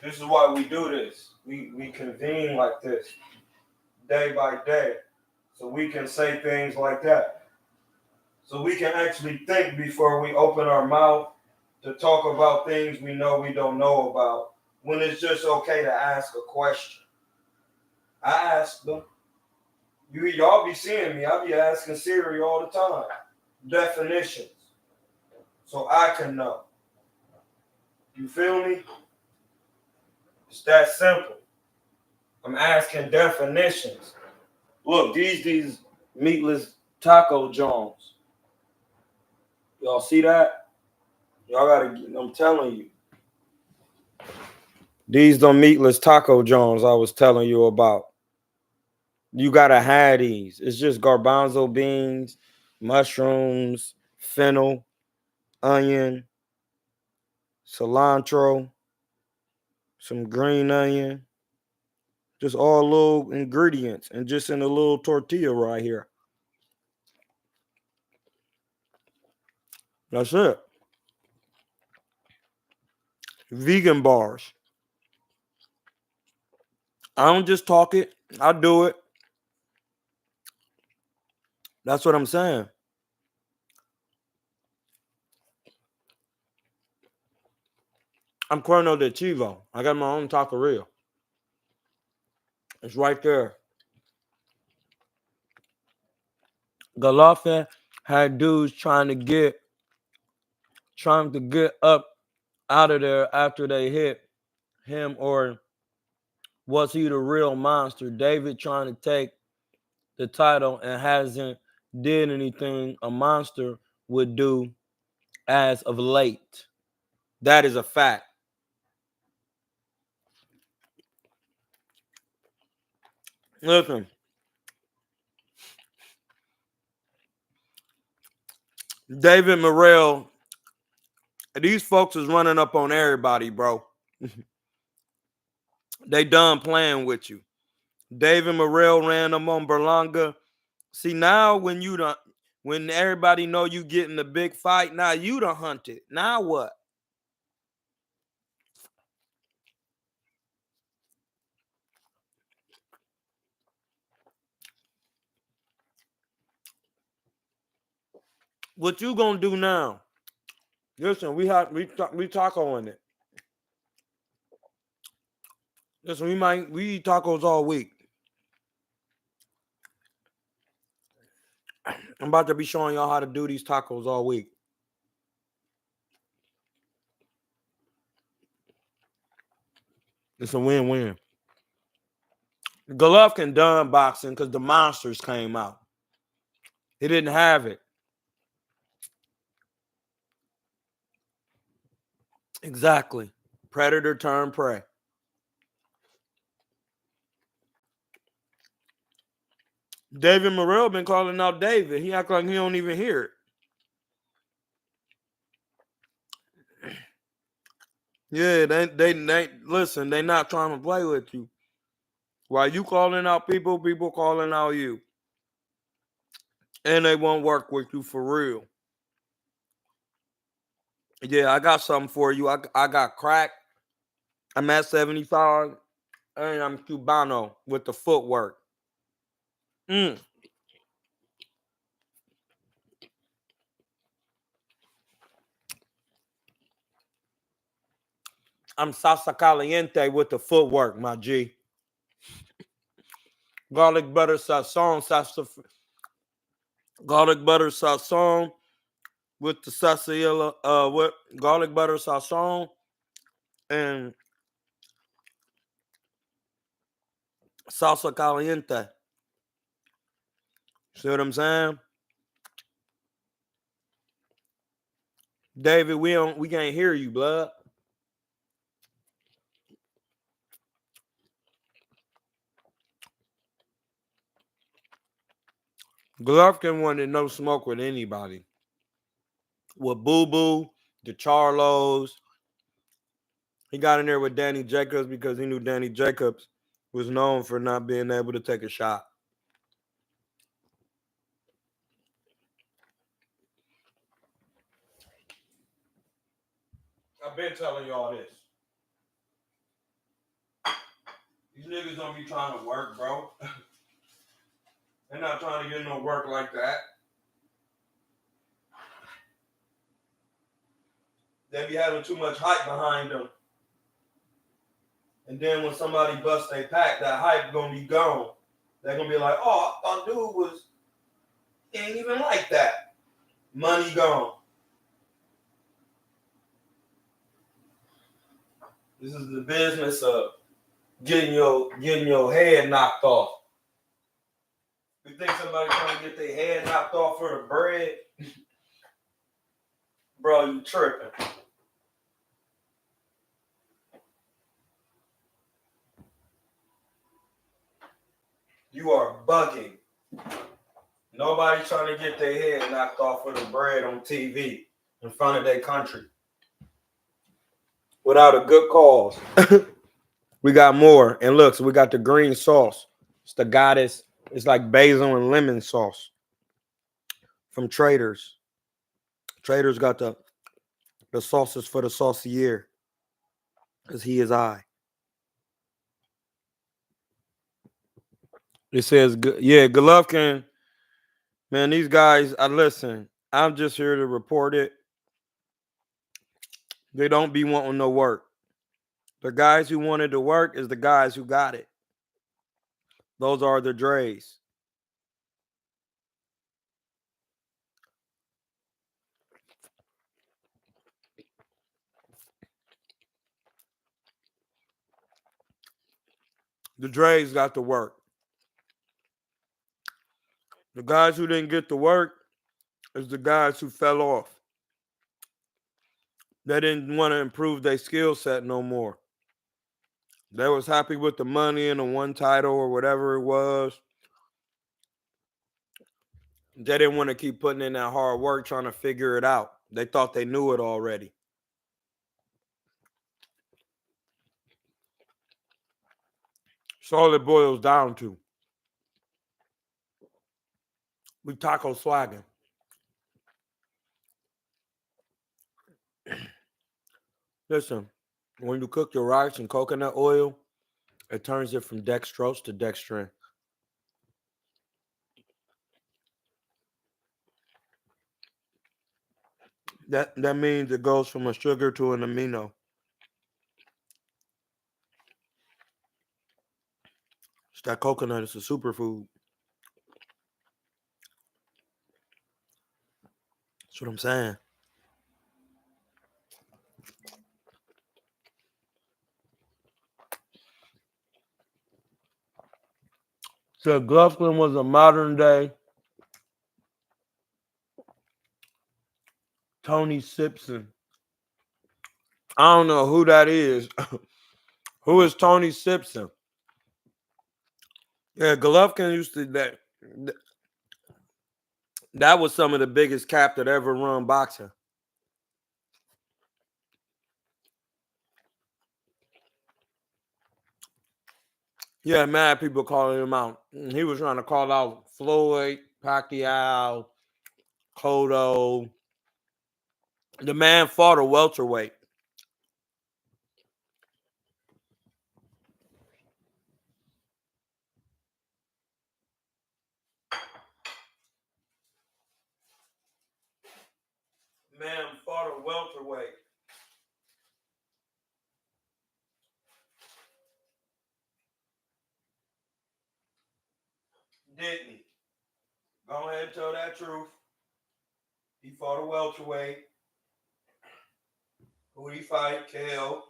This is why we do this. We convene like this day by day. So we can say things like that. So we can actually think before we open our mouth to talk about things we know we don't know about, when it's just okay to ask a question. I ask them. Y'all be seeing me. I be asking Siri all the time. Definitions. So I can know. You feel me? It's that simple. I'm asking definitions. Look, these meatless taco joints. Y'all see that? Y'all gotta I'm telling you. These the meatless taco joints I was telling you about. You gotta have these. It's just garbanzo beans, mushrooms, fennel, onion, cilantro, some green onion, just all little ingredients, and just in a little tortilla right here. That's it. Vegan bars. I don't just talk it, I do it. That's what I'm saying. I'm KuernoDeChivo. I got my own taqueria. It's right there. Galafin had dudes trying to get up out of there after they hit him, or was he the real monster? David trying to take the title and hasn't did anything a monster would do as of late. That is a fact. Listen, David Morrell, these folks is running up on everybody, bro. They done playing with you. David Morrell ran them on Berlanga. See, now when everybody know you getting the big fight, now you done hunted. Now what? What you gonna do now? Listen, we taco on it. Listen, we eat tacos all week. I'm about to be showing y'all how to do these tacos all week. It's a win-win. Golovkin done boxing because the monsters came out. He didn't have it. Exactly. Predator turned prey. David Morrell been calling out David. He act like he don't even hear it. Yeah, they listen, they not trying to play with you. While you calling out people calling out you. And they won't work with you for real. Yeah, I got something for you. I got crack. I'm at 75 and I'm Cubano with the footwork. I'm salsa caliente with the footwork, my G. Garlic butter sazon, garlic butter sazon with the salsa, with garlic butter sazon and salsa caliente. See what I'm saying? David, we can't hear you, blood. Golovkin wanted no smoke with anybody. With Boo Boo, the Charlos. He got in there with Danny Jacobs because he knew Danny Jacobs was known for not being able to take a shot. I've been telling y'all this. These niggas don't be trying to work, bro. They're not trying to get no work like that. They be having too much hype behind them. And then when somebody busts their pack, that hype gonna be gone. They're gonna be like, oh, I thought dude ain't even like that. Money gone. This is the business of getting your head knocked off. You think somebody trying to get their head knocked off for the bread? Bro, you tripping. You are bugging. Nobody trying to get their head knocked off for the bread on TV in front of their country. Without a good cause. We got more. And look, so we got the green sauce. It's the goddess. It's like basil and lemon sauce from Traders. Traders got the sauces for the saucier. Because he is I. It says, yeah, Golovkin. Man, these guys, listen, I'm just here to report it. They don't be wanting no work. The guys who wanted to work is the guys who got it. Those are the Dre's. The Dre's got to work. The guys who didn't get to work is the guys who fell off. They didn't want to improve their skill set no more. They was happy with the money and the one title or whatever it was. They didn't want to keep putting in that hard work trying to figure it out. They thought they knew it already. That's all it boils down to. We taco swagging. Listen, when you cook your rice in coconut oil, it turns it from dextrose to dextrin. That means it goes from a sugar to an amino. It's that coconut is a superfood. That's what I'm saying. So Gluffman was a modern day Tony Simpson. I don't know who that is. Who is Tony Simpson? Yeah, Golovkin used to that was some of the biggest cap that ever run boxing. Yeah, mad people calling him out. He was trying to call out Floyd, Pacquiao, Cotto. The man fought a welterweight. Man fought a welterweight. Didn't he? Go ahead and tell that truth. He fought a welterweight. Who he fight? KO.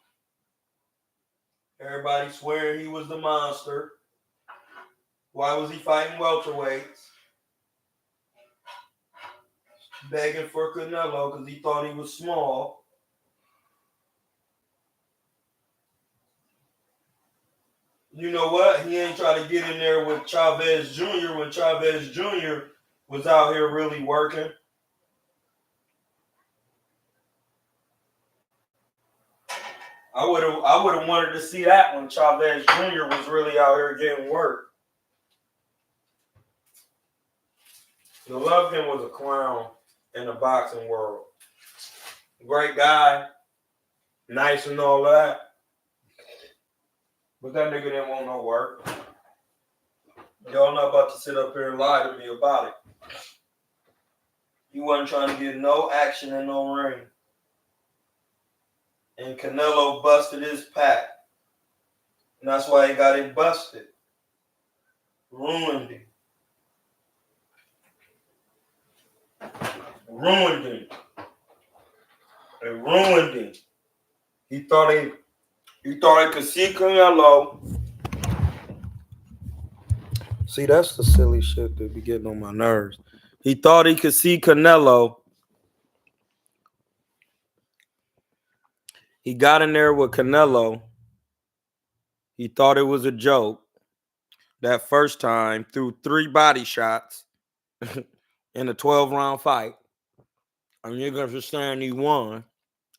Everybody swearing he was the monster. Why was he fighting welterweights? Begging for Canelo because he thought he was small. You know what? He ain't trying to get in there with Chavez Jr. when Chavez Jr. was out here really working. I would have wanted to see that when Chavez Jr. was really out here getting work. Golovkin was a clown in the boxing world. Great guy, nice and all that. But that nigga didn't want no work. Y'all not about to sit up here and lie to me about it. He wasn't trying to get no action in no ring. And Canelo busted his pack. And that's why he got it busted. Ruined him. Ruined him. It ruined him. He thought he could see Canelo. See, that's the silly shit that be getting on my nerves. He thought he could see Canelo. He got in there with Canelo. He thought it was a joke. That first time, threw 3 body shots in a 12-round fight. I mean, you're going to understand he won.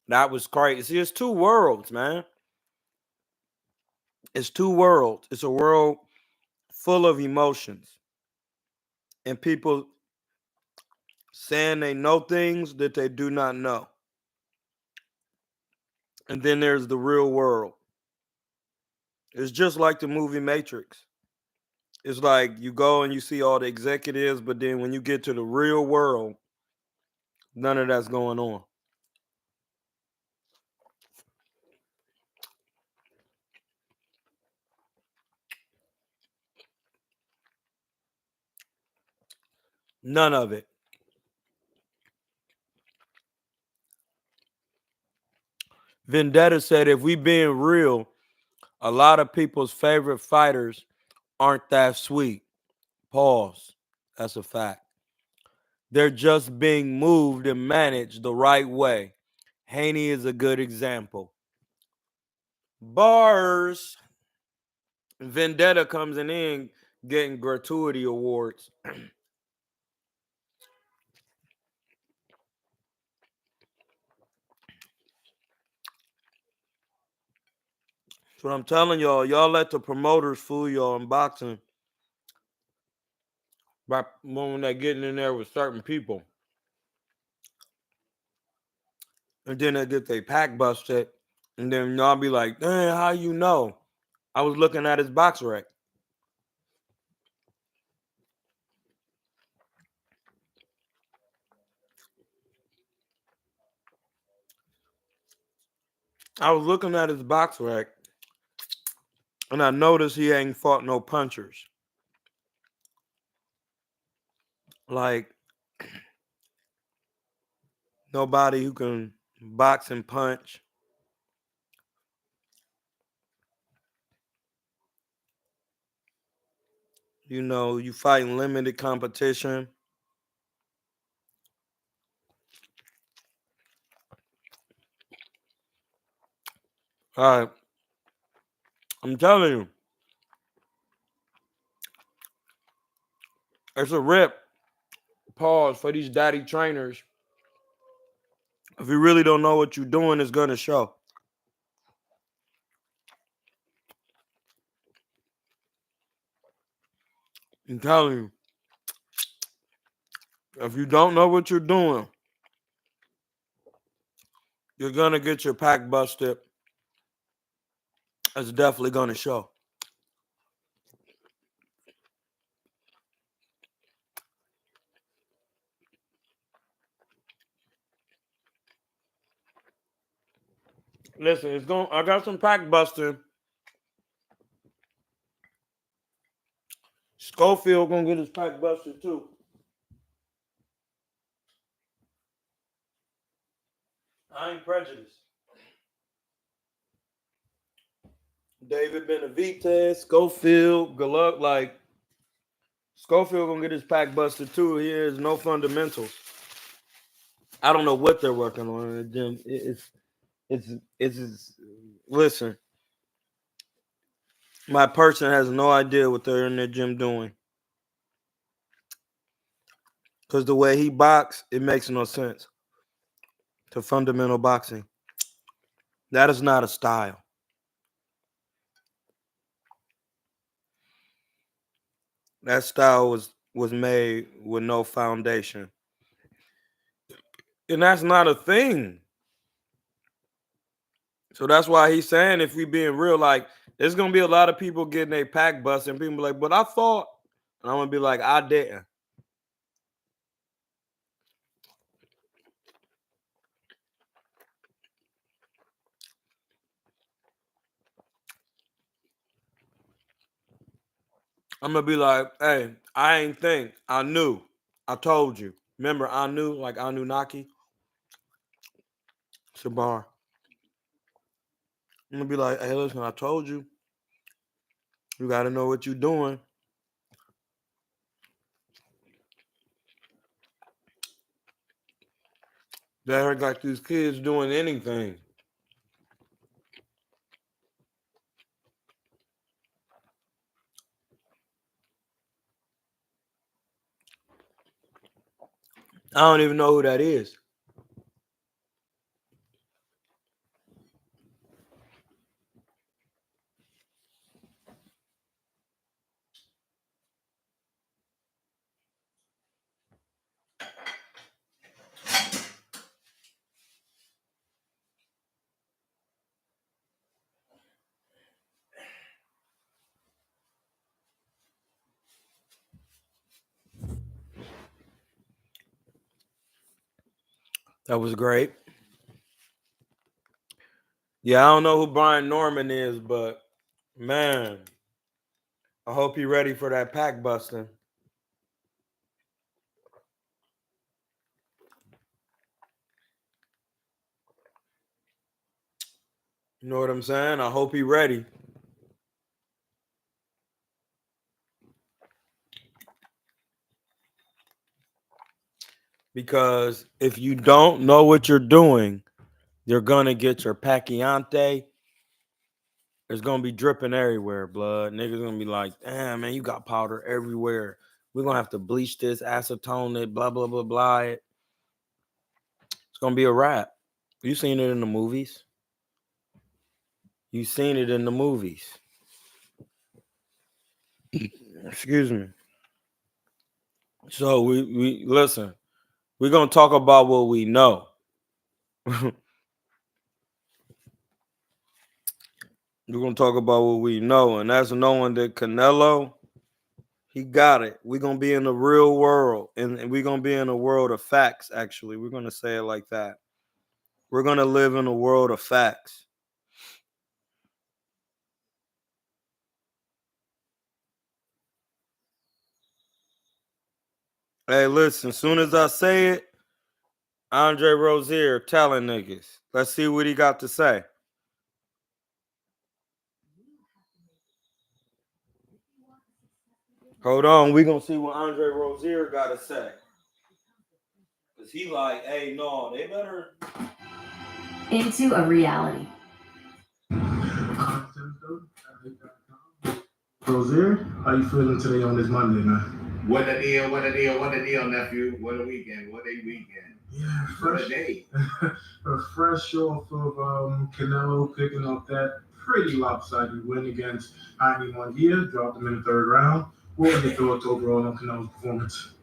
That was crazy. See, it's two worlds, man. It's two worlds. It's a world full of emotions. And people saying they know things that they do not know. And then there's the real world. It's just like the movie Matrix. It's like you go and you see all the executives, but then when you get to the real world, none of that's going on. None of it. Vendetta said, if we being real, a lot of people's favorite fighters aren't that sweet. Pause. That's a fact. They're just being moved and managed the right way. Haney is a good example. Bars. Vendetta comes in getting gratuity awards. So I'm telling y'all, y'all let the promoters fool y'all in boxing by when they're getting in there with certain people. And then they get their pack busted. And then y'all be like, dang, how you know? I was looking at his box rack. I was looking at his box rack and I noticed he ain't fought no punchers. Like nobody who can box and punch. You know, you fighting limited competition. All right. I'm telling you, it's a rip. Pause for these daddy trainers. If you really don't know what you're doing, it's gonna show. I'm telling you, if you don't know what you're doing, you're gonna get your pack busted. It's definitely gonna show. Listen, it's going. I got some pack busting. Schofield gonna get his pack busted too. I ain't prejudiced. David Benavidez, Schofield, good luck. Like Schofield gonna get his pack busted too. He has no fundamentals. I don't know what they're working on in the gym. It's. Listen, my person has no idea what they're in the gym doing. Because the way he boxes, it makes no sense to fundamental boxing. That is not a style. That style was made with no foundation. And that's not a thing. So that's why he's saying, if we being real, like there's gonna be a lot of people getting a pack bust, and people be like, but I thought, and I'm gonna be like, I didn't. I'm gonna be like, hey, I ain't think, I knew, I told you. Remember, I knew, like Anunnaki, Shabar. I'm gonna be like, hey, listen, I told you, you gotta know what you're doing. They heard like these kids doing anything. I don't even know who that is. That was great. Yeah, I don't know who Brian Norman is, but man, I hope you're ready for that pack busting. You know what I'm saying? I hope he's ready. Because if you don't know what you're doing, you're gonna get your Pacquiante. It's gonna be dripping everywhere, blood. Niggas gonna be like, damn, man, you got powder everywhere. We're gonna have to bleach this, acetone it, blah, blah, blah, blah. It's gonna be a wrap. You seen it in the movies. You seen it in the movies. Excuse me. So we listen. We're gonna talk about what we know. We're gonna talk about what we know, and that's knowing that Canelo, he got it. We're gonna be in the real world, and we're gonna be in a world of facts. Actually, we're gonna say it like that. We're gonna live in a world of facts. Hey, listen. As soon as I say it, Andre Rozier telling niggas. Let's see what he got to say. Hold on, we gonna see what Andre Rozier got to say. Cause he like, hey, no, they better into a reality. Rozier, how you feeling today on this Monday, man? What a deal, nephew. What a weekend, what a weekend. Yeah, What fresh a day. fresh off of Canelo picking up that pretty lopsided win against Jaime Munguia, dropped him in the third round. What were your thoughts overall on Canelo's performance?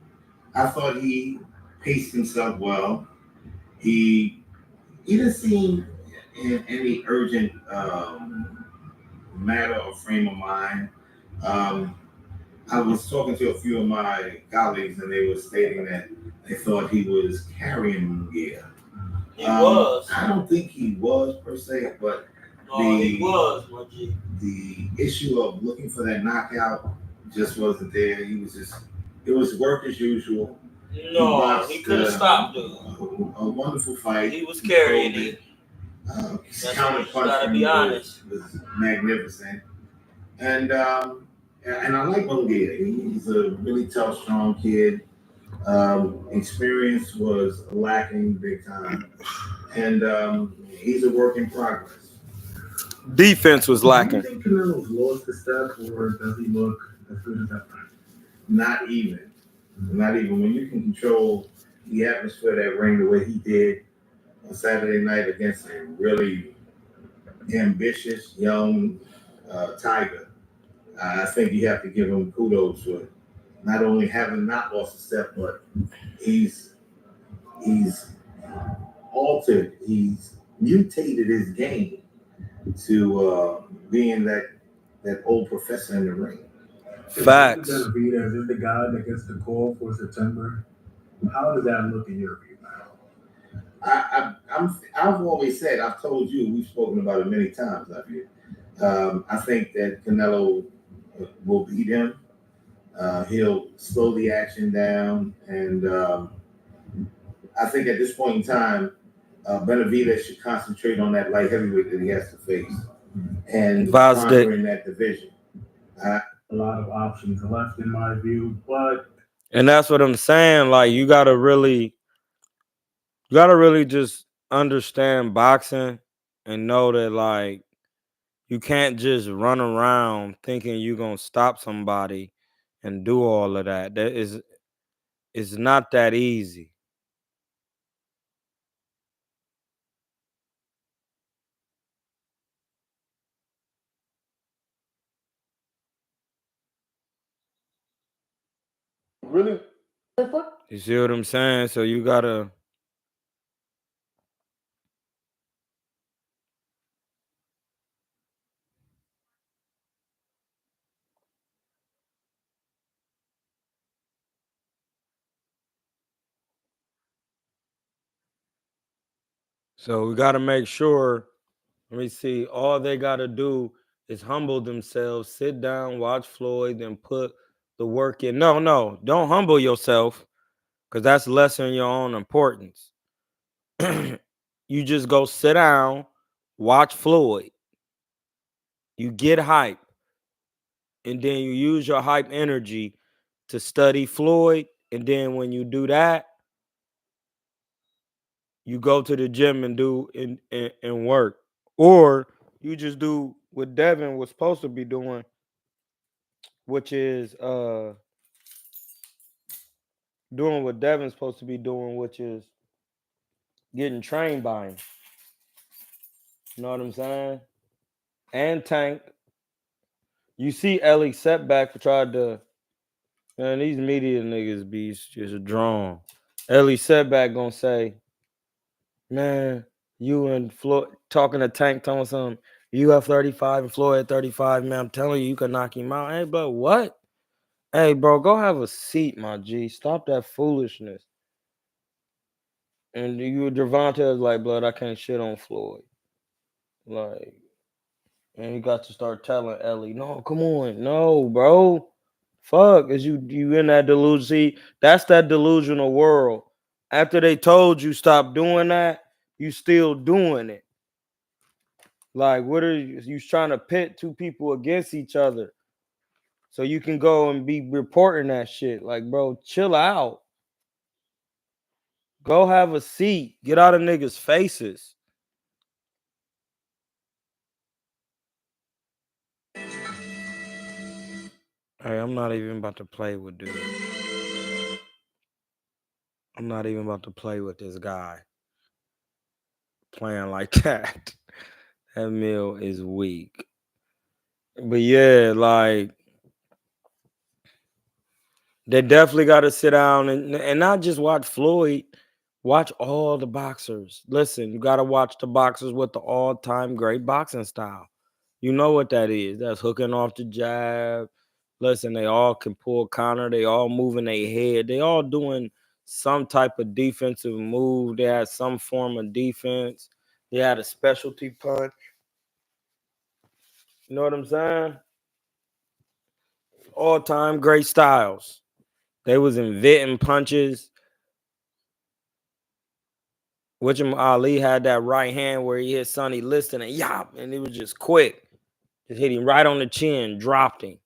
I thought he paced himself well. He didn't seem in any urgent matter or frame of mind. Um, I was talking to a few of my colleagues, and they were stating that they thought he was carrying Munguia. He was. I don't think he was per se, but he was, my G. The issue of looking for that knockout just wasn't there. It was work as usual. No, he could have stopped, dude. A wonderful fight. He was carrying it. His counterpunch was magnificent. And I like Munguia. He's a really tough, strong kid. Experience was lacking big time. And he's a work in progress. Defense was lacking. Do you think Canelo's lost a step, or does he look as good as ever? Not even. Not even. When you can control the atmosphere of that ring the way he did on Saturday night against a really ambitious young Tiger, I think you have to give him kudos for not only having not lost a step, but he's altered, he's mutated his game to being that old professor in the ring. Facts. Is this the guy that gets the call for September? How does that look in your view, man? I've always said, I've told you, we've spoken about it many times. I think that Canelo will beat him. He'll slow the action down, and I think at this point in time, Benavidez should concentrate on that light heavyweight that he has to face and conquering that division. A lot of options left in my view, and that's what I'm saying. Like you gotta really just understand boxing and know that like you can't just run around thinking you're gonna stop somebody and do all of that. That is, it's not that easy. really, You see what I'm saying? So you gotta. So we gotta make sure. Let me see. All they gotta do is humble themselves, sit down, watch Floyd, then put the work in. No, don't humble yourself, because that's lessening your own importance. You just go sit down, watch Floyd. You get hype, and then you use your hype energy to study Floyd. And then when you do that, you go to the gym and do and work. Or you just do what Devin was supposed to be doing, which is doing what Devin's supposed to be doing, which is getting trained by him. You know what I'm saying? and Tank. You see Ellie setback tried to, man, these media niggas be just drawn. Ellie setback gonna say, man, you and Floyd talking to Tank telling something, you have 35 and Floyd at 35, man. I'm telling you, you can knock him out. Hey, bro, what? Hey, bro, go have a seat, my G. Stop that foolishness. And you, Devontae was like, blood, I can't shit on Floyd. Like, and you got to start telling Ellie, no, come on, no, bro. Fuck, is you in that delusion? See, that's that delusional world. After they told you stop doing that, you still doing it. Like, what are you trying to pit two people against each other? So you can go and be reporting that shit. Like, bro, chill out. Go have a seat. Get out of niggas' faces. Hey, I'm not even about to play with dude. I'm not even about to play with this guy. Playing like that. That meal is weak. But yeah, like, they definitely got to sit down and not just watch Floyd. Watch all the boxers. Listen, you got to watch the boxers with the all-time great boxing style. You know what that is. That's hooking off the jab. Listen, they all can pull counter. They all moving their head. They all doing some type of defensive move. They had some form of defense. They had a specialty punch. You know what I'm saying? All-time great styles. They was inventing punches. Ali had that right hand where he hit Sonny Liston and yop, and it was just quick. Just hit him right on the chin, dropped him.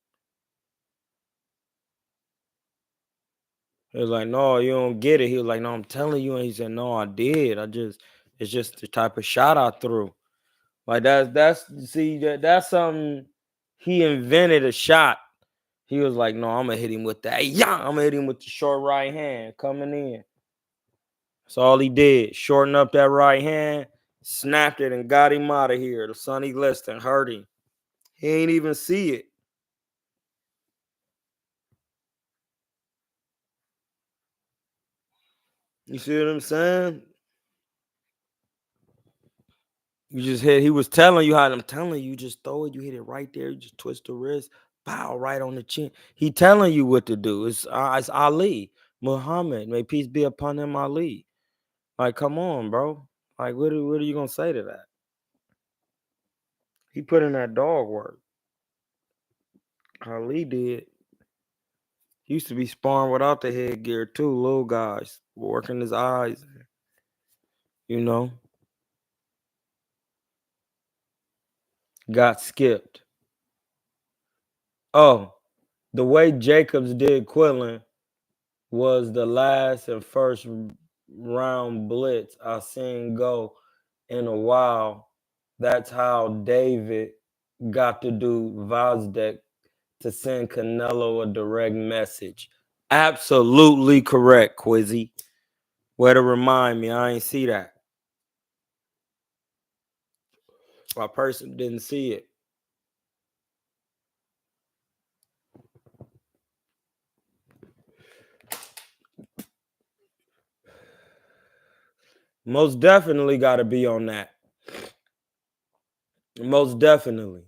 He was like, no, you don't get it. He was like, no, I'm telling you. And he said, no, I did. It's just the type of shot I threw. Like that's something he invented a shot. He was like, no, I'm gonna hit him with that. Yeah, I'm gonna hit him with the short right hand coming in. That's all he did. Shorten up that right hand, snapped it, and got him out of here. The Sonny Liston hurt him. He ain't even see it. You see what I'm saying? You just hit. He was telling you how. I'm telling you, just throw it. You hit it right there. You just twist the wrist, bow right on the chin. He telling you what to do. It's Ali, Muhammad. May peace be upon him, Ali. Like, come on, bro. Like, what are you gonna say to that? He put in that dog work. Ali did. He used to be sparring without the headgear too. Little guys working his eyes. You know, got skipped. Oh, the way Jacobs did Quillen was the last and first round blitz I seen go in a while. That's how David got to do Vazdek to send Canelo a direct message. Absolutely correct, Quizzy. Way to remind me, I ain't see that. My person didn't see it. Most definitely got to be on that. Most definitely.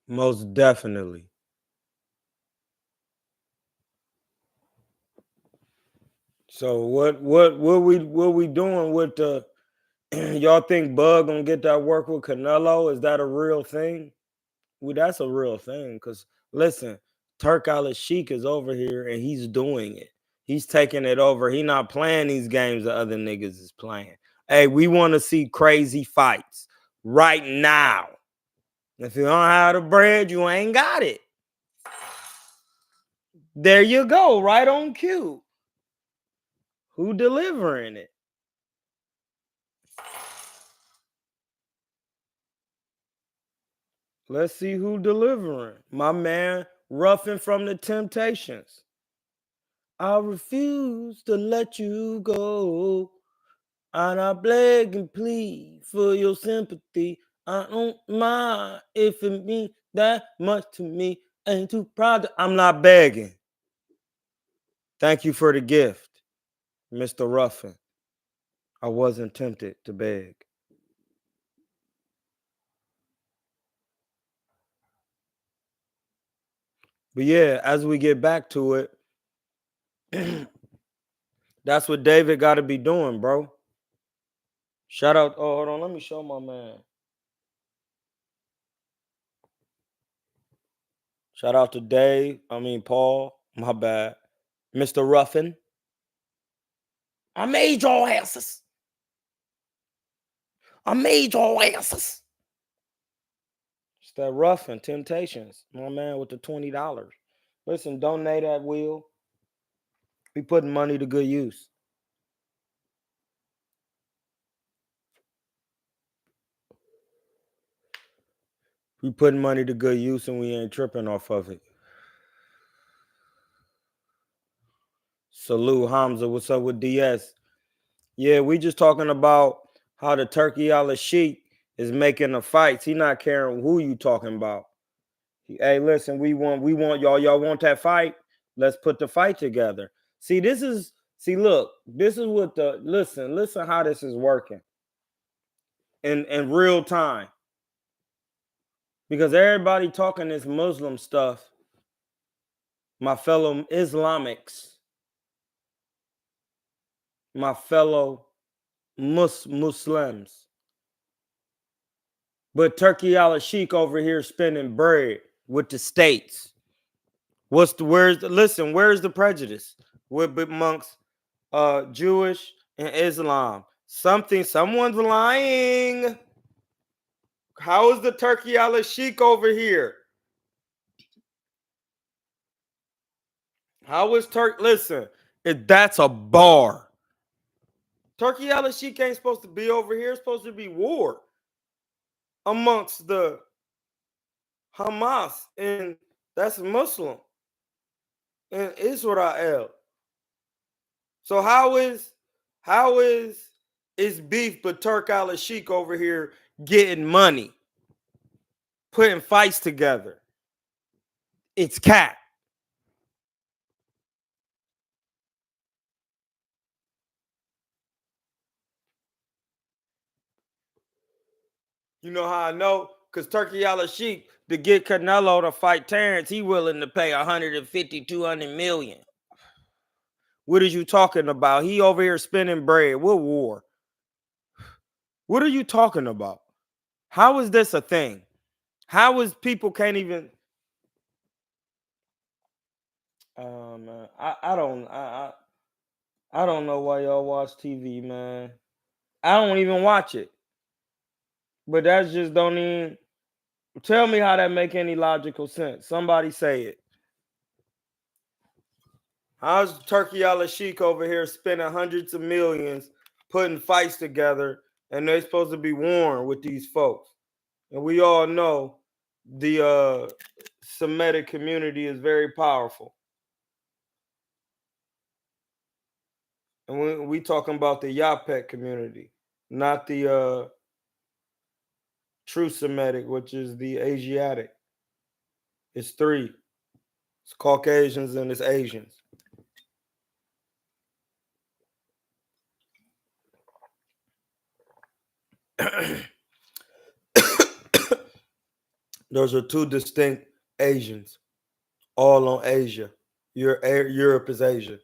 Most definitely. So what we doing with the y'all think Bug gonna get that work with Canelo? Is that a real thing? Well, that's a real thing. Cause listen, Turk Al Sheik is over here and he's doing it. He's taking it over. He not playing these games that other niggas is playing. Hey, we want to see crazy fights right now. If you don't have the bread, you ain't got it. There you go, right on cue. Who delivering it? Let's see who delivering. My man, Ruffin from the Temptations. I refuse to let you go. And I beg and plead for your sympathy. I don't mind if it means that much to me. Ain't too proud. I'm not begging. Thank you for the gift, Mr. Ruffin. I wasn't tempted to beg. But yeah, as we get back to it, that's what David got to be doing, bro. Shout out. Oh, hold on. Let me show my man. Shout out to Paul. My bad. Mr. Ruffin. I made your asses. I made your asses. It's that Ruffin Temptations. My man with the $20. Listen, donate at will. We putting money to good use. We putting money to good use and we ain't tripping off of it. Salute Hamza. What's up with DS? Yeah, we just talking about how the Turkey al-Sheikh is making the fights. He not caring who you talking about. Hey, listen, we want y'all want that fight? Let's put the fight together. Look, this is what listen how this is working in real time. Because everybody talking this Muslim stuff, my fellow Islamics, my fellow Muslims. But Turkey al-Sheikh over here spending bread with the states. Where's the prejudice with amongst Jewish and Islam? Someone's lying. How is the Turkey al-Sheikh over here? How is listen, if that's a bar. Turkey al-Sheikh ain't supposed to be over here. It's supposed to be war amongst the Hamas, and that's Muslim in Israel. So how is beef but Turk al-Sheikh over here getting money, putting fights together? It's cat. You know how I know? Because Turkey al-Sheikh, to get Canelo to fight Terrence, he willing to pay 150, 200 million. What are you talking about? He over here spending bread. What war? What are you talking about? How is this a thing? How is people can't even... man, I don't know why y'all watch TV, man. I don't even watch it. But that's just don't even... Tell me how that make any logical sense. Somebody say it. How's Turkey al-Sheikh over here spending hundreds of millions putting fights together and they're supposed to be warring with these folks? And we all know the Semitic community is very powerful. And we talking about the Yapet community, not the true Semitic, which is the Asiatic. It's three. It's Caucasians and it's Asians. Those are two distinct Asians, all on Asia. Europe is Asia.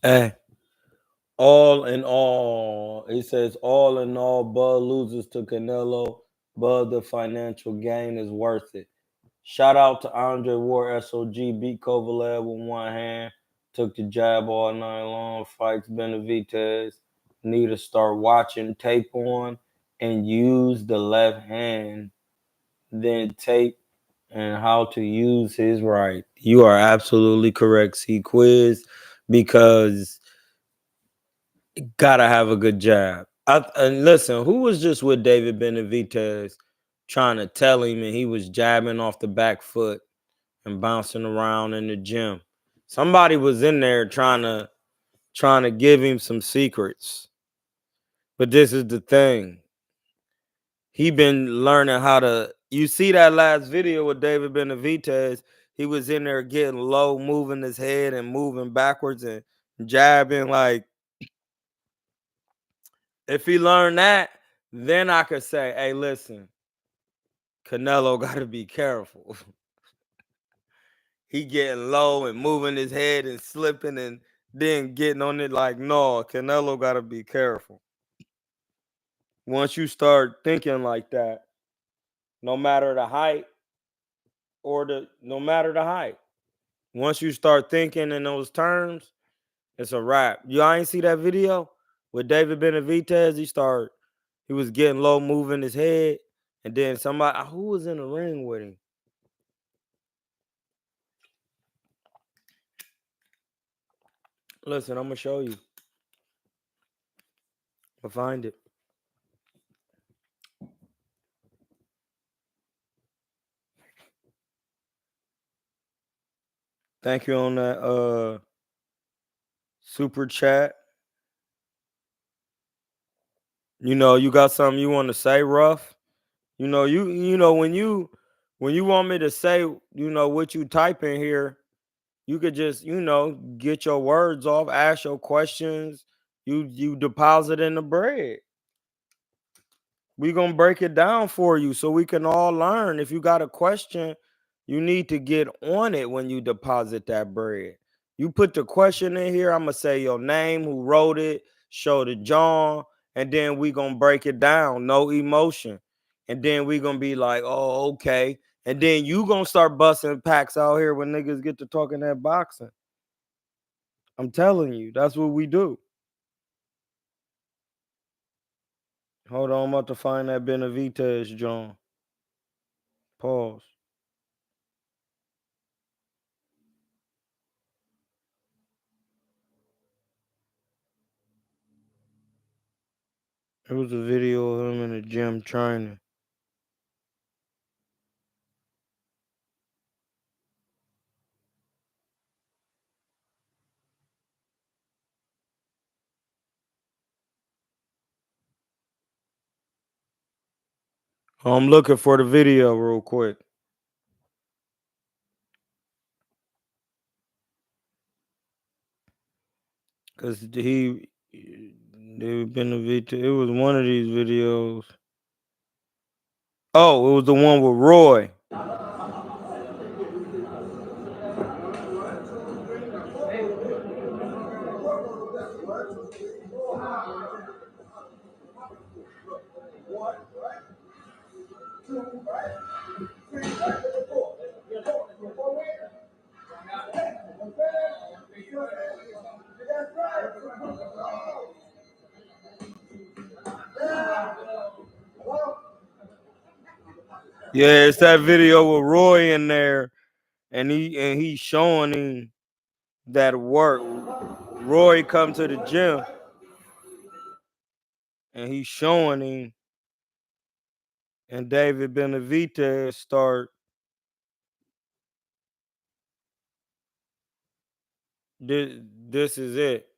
Hey, all in all, it says all in all, Bud loses to Canelo, but the financial gain is worth it. Shout out to Andre Ward, SOG, beat Kovalev with one hand, took the jab all night long, fights Benavidez. need to start watching tape on and use the left hand, then tape and how to use his right. You are absolutely correct, C Quiz, because gotta have a good jab. And listen, who was just with David Benavidez trying to tell him, and he was jabbing off the back foot and bouncing around in the gym? Somebody was in there trying to give him some secrets. But this is the thing. He been learning how to. You see that last video with David Benavidez? He was in there getting low, moving his head and moving backwards and jabbing. Like, if he learned that, then I could say, hey, listen, Canelo got to be careful. He getting low and moving his head and slipping and then getting on it. Like, no, Canelo got to be careful. Once you start thinking like that, no matter the height, once you start thinking in those terms, it's a wrap. I ain't see that video with David Benavidez. He was getting low, moving his head, and then somebody who was in the ring with him. Listen, I'm gonna show you. I'll find it. Thank you on that super chat. You know, you got something you want to say, Ruff? You know, when you want me to say, what you type in here, you could just, get your words off, ask your questions, you deposit in the bread. We're gonna break it down for you so we can all learn. If you got a question, you need to get on it when you deposit that bread. You put the question in here, I'm gonna say your name, who wrote it, show the John, and then we gonna break it down, no emotion. And then we gonna be like, oh, okay. And then you gonna start busting packs out here when niggas get to talking that boxing. I'm telling you, that's what we do. Hold on, I'm about to find that Benavidez, John. Pause. It was a video of him in the gym training. I'm looking for the video real quick. Because it was one of these videos. Oh, it was the one with Roy. Yeah, it's that video with Roy in there, and he's showing him that work. Roy come to the gym, and he's showing him, and David Benavidez start. This is it.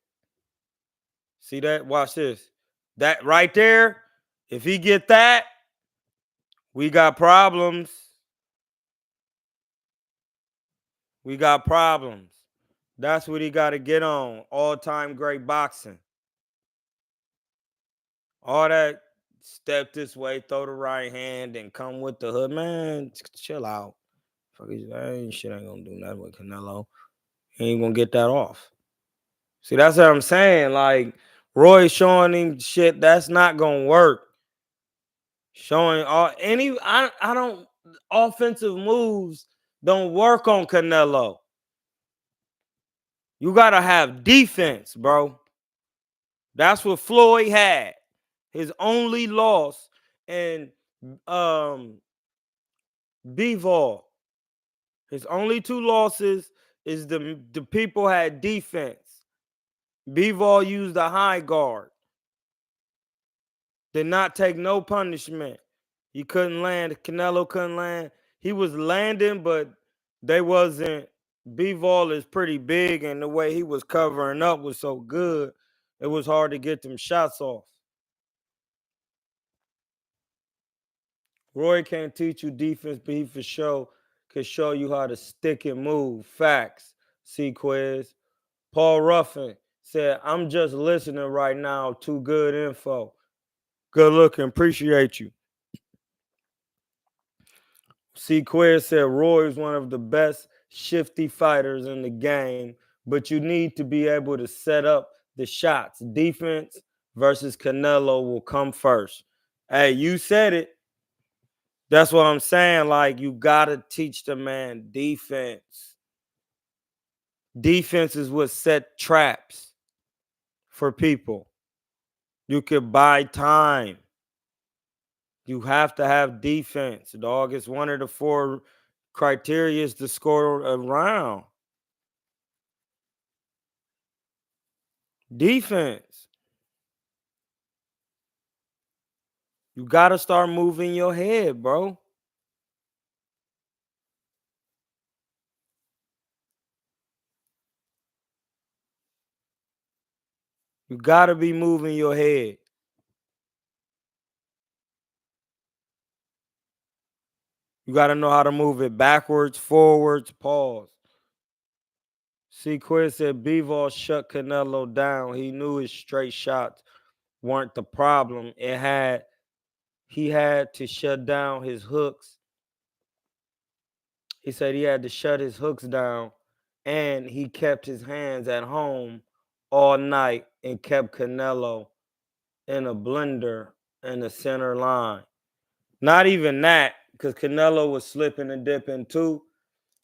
See that? Watch this. That right there. If he get that, we got problems. We got problems. That's what he got to get on. All-time great boxing. All that step this way, throw the right hand, and come with the hood. Man, chill out. Shit ain't gonna do nothing with Canelo. He ain't gonna get that off. See, that's what I'm saying. Like, Roy showing him shit, that's not gonna work. Showing I don't offensive moves don't work on Canelo. You gotta have defense, bro. That's what Floyd had. His only loss. And Bivol, his only two losses is the people had defense. Bivol used a high guard. Did not take no punishment. He couldn't land. Canelo couldn't land. He was landing, but they wasn't. Bivol is pretty big, and the way he was covering up was so good, it was hard to get them shots off. Roy can't teach you defense, but he for sure can show you how to stick and move. Facts. See quiz. Paul Ruffin said, I'm just listening right now. Too good info. Good looking. Appreciate you. See quiz said Roy is one of the best shifty fighters in the game, but you need to be able to set up the shots. Defense versus Canelo will come first. Hey, you said it. That's what I'm saying. Like, you got to teach the man defense. Defense is what set traps for people. You could buy time. You have to have defense, dog. It's one of the 4 criteria to score a round. Defense. You got to start moving your head, bro. You got to be moving your head. You got to know how to move it backwards, forwards, pause. See, Quiz said Bivol shut Canelo down. He knew his straight shots weren't the problem. He had to shut down his hooks. He said he had to shut his hooks down, and he kept his hands at home all night and kept Canelo in a blender in the center line. Not even that, because Canelo was slipping and dipping too.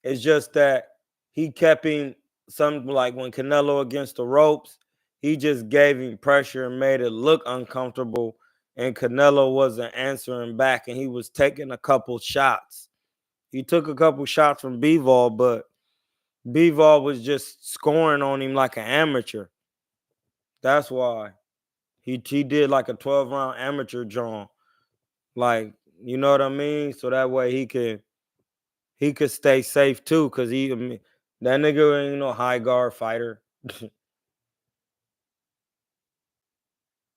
It's just that he kept him, something like when Canelo against the ropes, he just gave him pressure and made it look uncomfortable. And Canelo wasn't answering back, and he was taking a couple shots. He took a couple shots from Bivol, but Bivol was just scoring on him like an amateur. That's why he did like a 12-round amateur John. Like, you know what I mean? So that way he could stay safe too, because that nigga ain't no high guard fighter.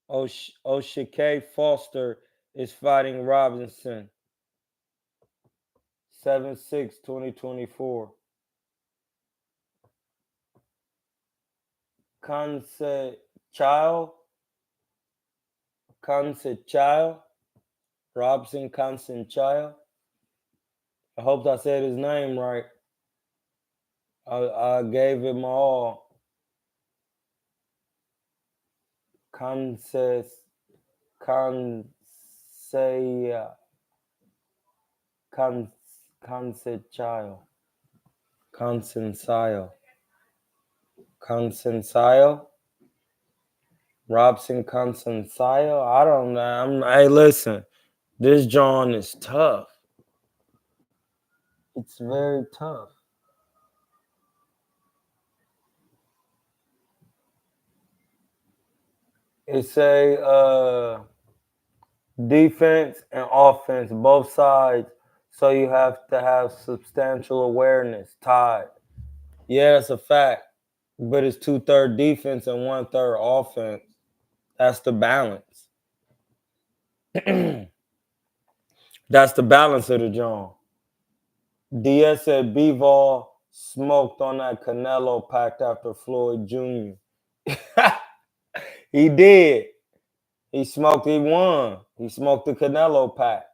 O'Shake Foster is fighting Robinson. 7-6-2024. Concechild. Robson Concechild. I hope I said his name right. I gave it my all. Concechild. Robson Consensayo. I don't know. Hey, listen. This John is tough. It's very tough. It's a defense and offense, both sides. So you have to have substantial awareness tied. Yeah, that's a fact. But it's 2/3 defense and 1/3 offense. That's the balance. That's the balance of the John. DS said Bivol smoked on that Canelo pack after Floyd Jr. He did. He won. He smoked the Canelo pack.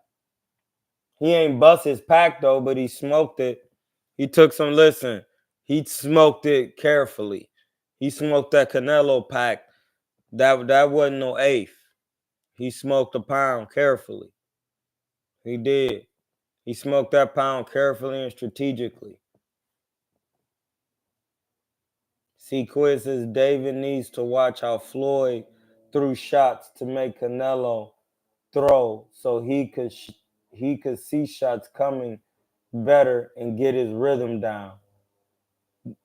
He ain't bust his pack though, but he smoked it. He took some, listen, he smoked it carefully. He smoked that Canelo pack. That wasn't no eighth. He smoked a pound carefully. He did. He smoked that pound carefully and strategically. See, Quiz says David needs to watch how Floyd threw shots to make Canelo throw so he could see shots coming better and get his rhythm down.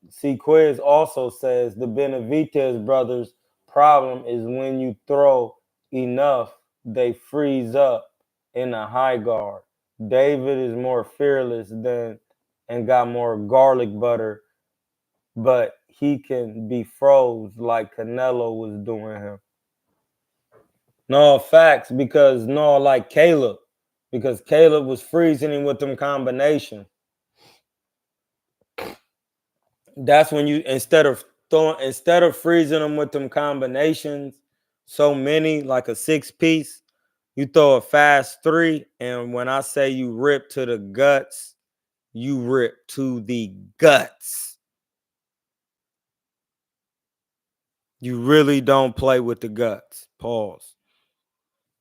See, Quiz also says the Benavidez brothers' problem is when you throw enough, they freeze up in a high guard. David is more fearless than and got more garlic butter, but he can be froze like Canelo was doing him. No facts, because no, like Caleb, because Caleb was freezing him with them combinations. That's when you instead of freezing them with them combinations, so many like a 6-piece, you throw a fast 3, and when I say you rip to the guts, you rip to the guts. You really don't play with the guts. Pause.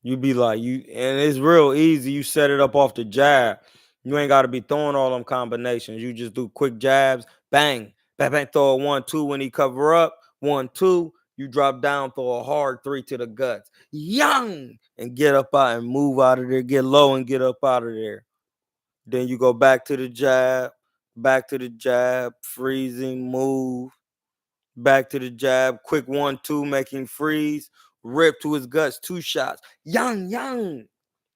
You be like, and it's real easy. You set it up off the jab. You ain't got to be throwing all them combinations. You just do quick jabs, bang, bang, bang, throw a 1-2 when he cover up, 1-2. You drop down, throw a hard 3 to the guts. Young, and get up out and move out of there. Get low and get up out of there. Then you go back to the jab, freezing, move. Back to the jab, quick 1-2, making freeze, rip to his guts, 2 shots, young.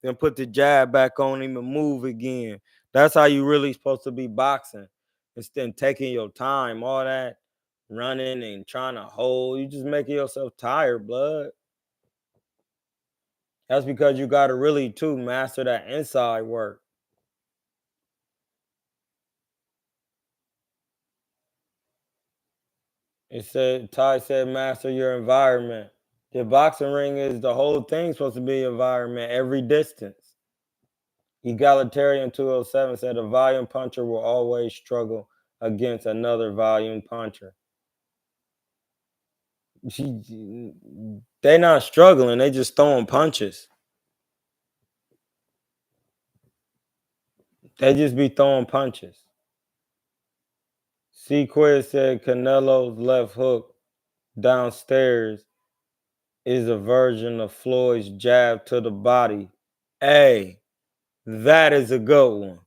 Then put the jab back on him and move again. That's how you really supposed to be boxing. Instead of taking your time, all that running and trying to hold, you just making yourself tired, blood. That's because you got to really, too, master that inside work. It said, Ty said, master your environment. The boxing ring is the whole thing supposed to be environment, every distance. Egalitarian 207 said a volume puncher will always struggle against another volume puncher. They not struggling, they just throwing punches. They just be throwing punches. C. Quiz said Canelo's left hook downstairs is a version of Floyd's jab to the body. Hey, that is a good one.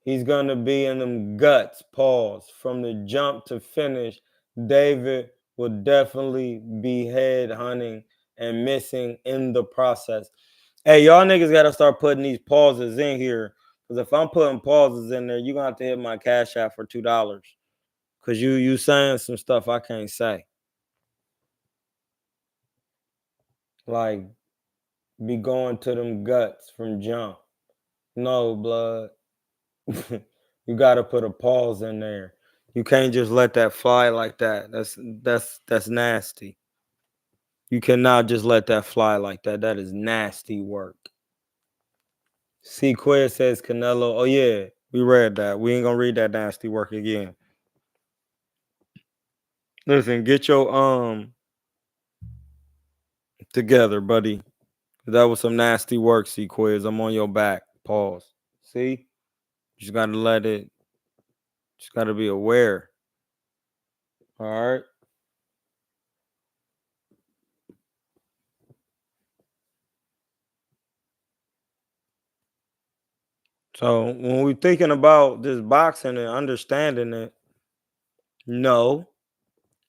He's going to be in them guts, pause. From the jump to finish, David will definitely be head hunting and missing in the process. Hey, y'all niggas got to start putting these pauses in here. Because if I'm putting pauses in there, you're going to have to hit my cash app for $2. Because you saying some stuff I can't say. Like, be going to them guts from jump. No, blood. You got to put a pause in there. You can't just let that fly like that. That's nasty. You cannot just let that fly like that. That is nasty work. C. Quez says Canelo. Oh yeah, we read that. We ain't gonna read that nasty work again. Listen, get your together, buddy. That was some nasty work, C. Quez. I'm on your back. Pause. See? You just gotta let it. Just gotta be aware. All right. So when we're thinking about this boxing and understanding it, know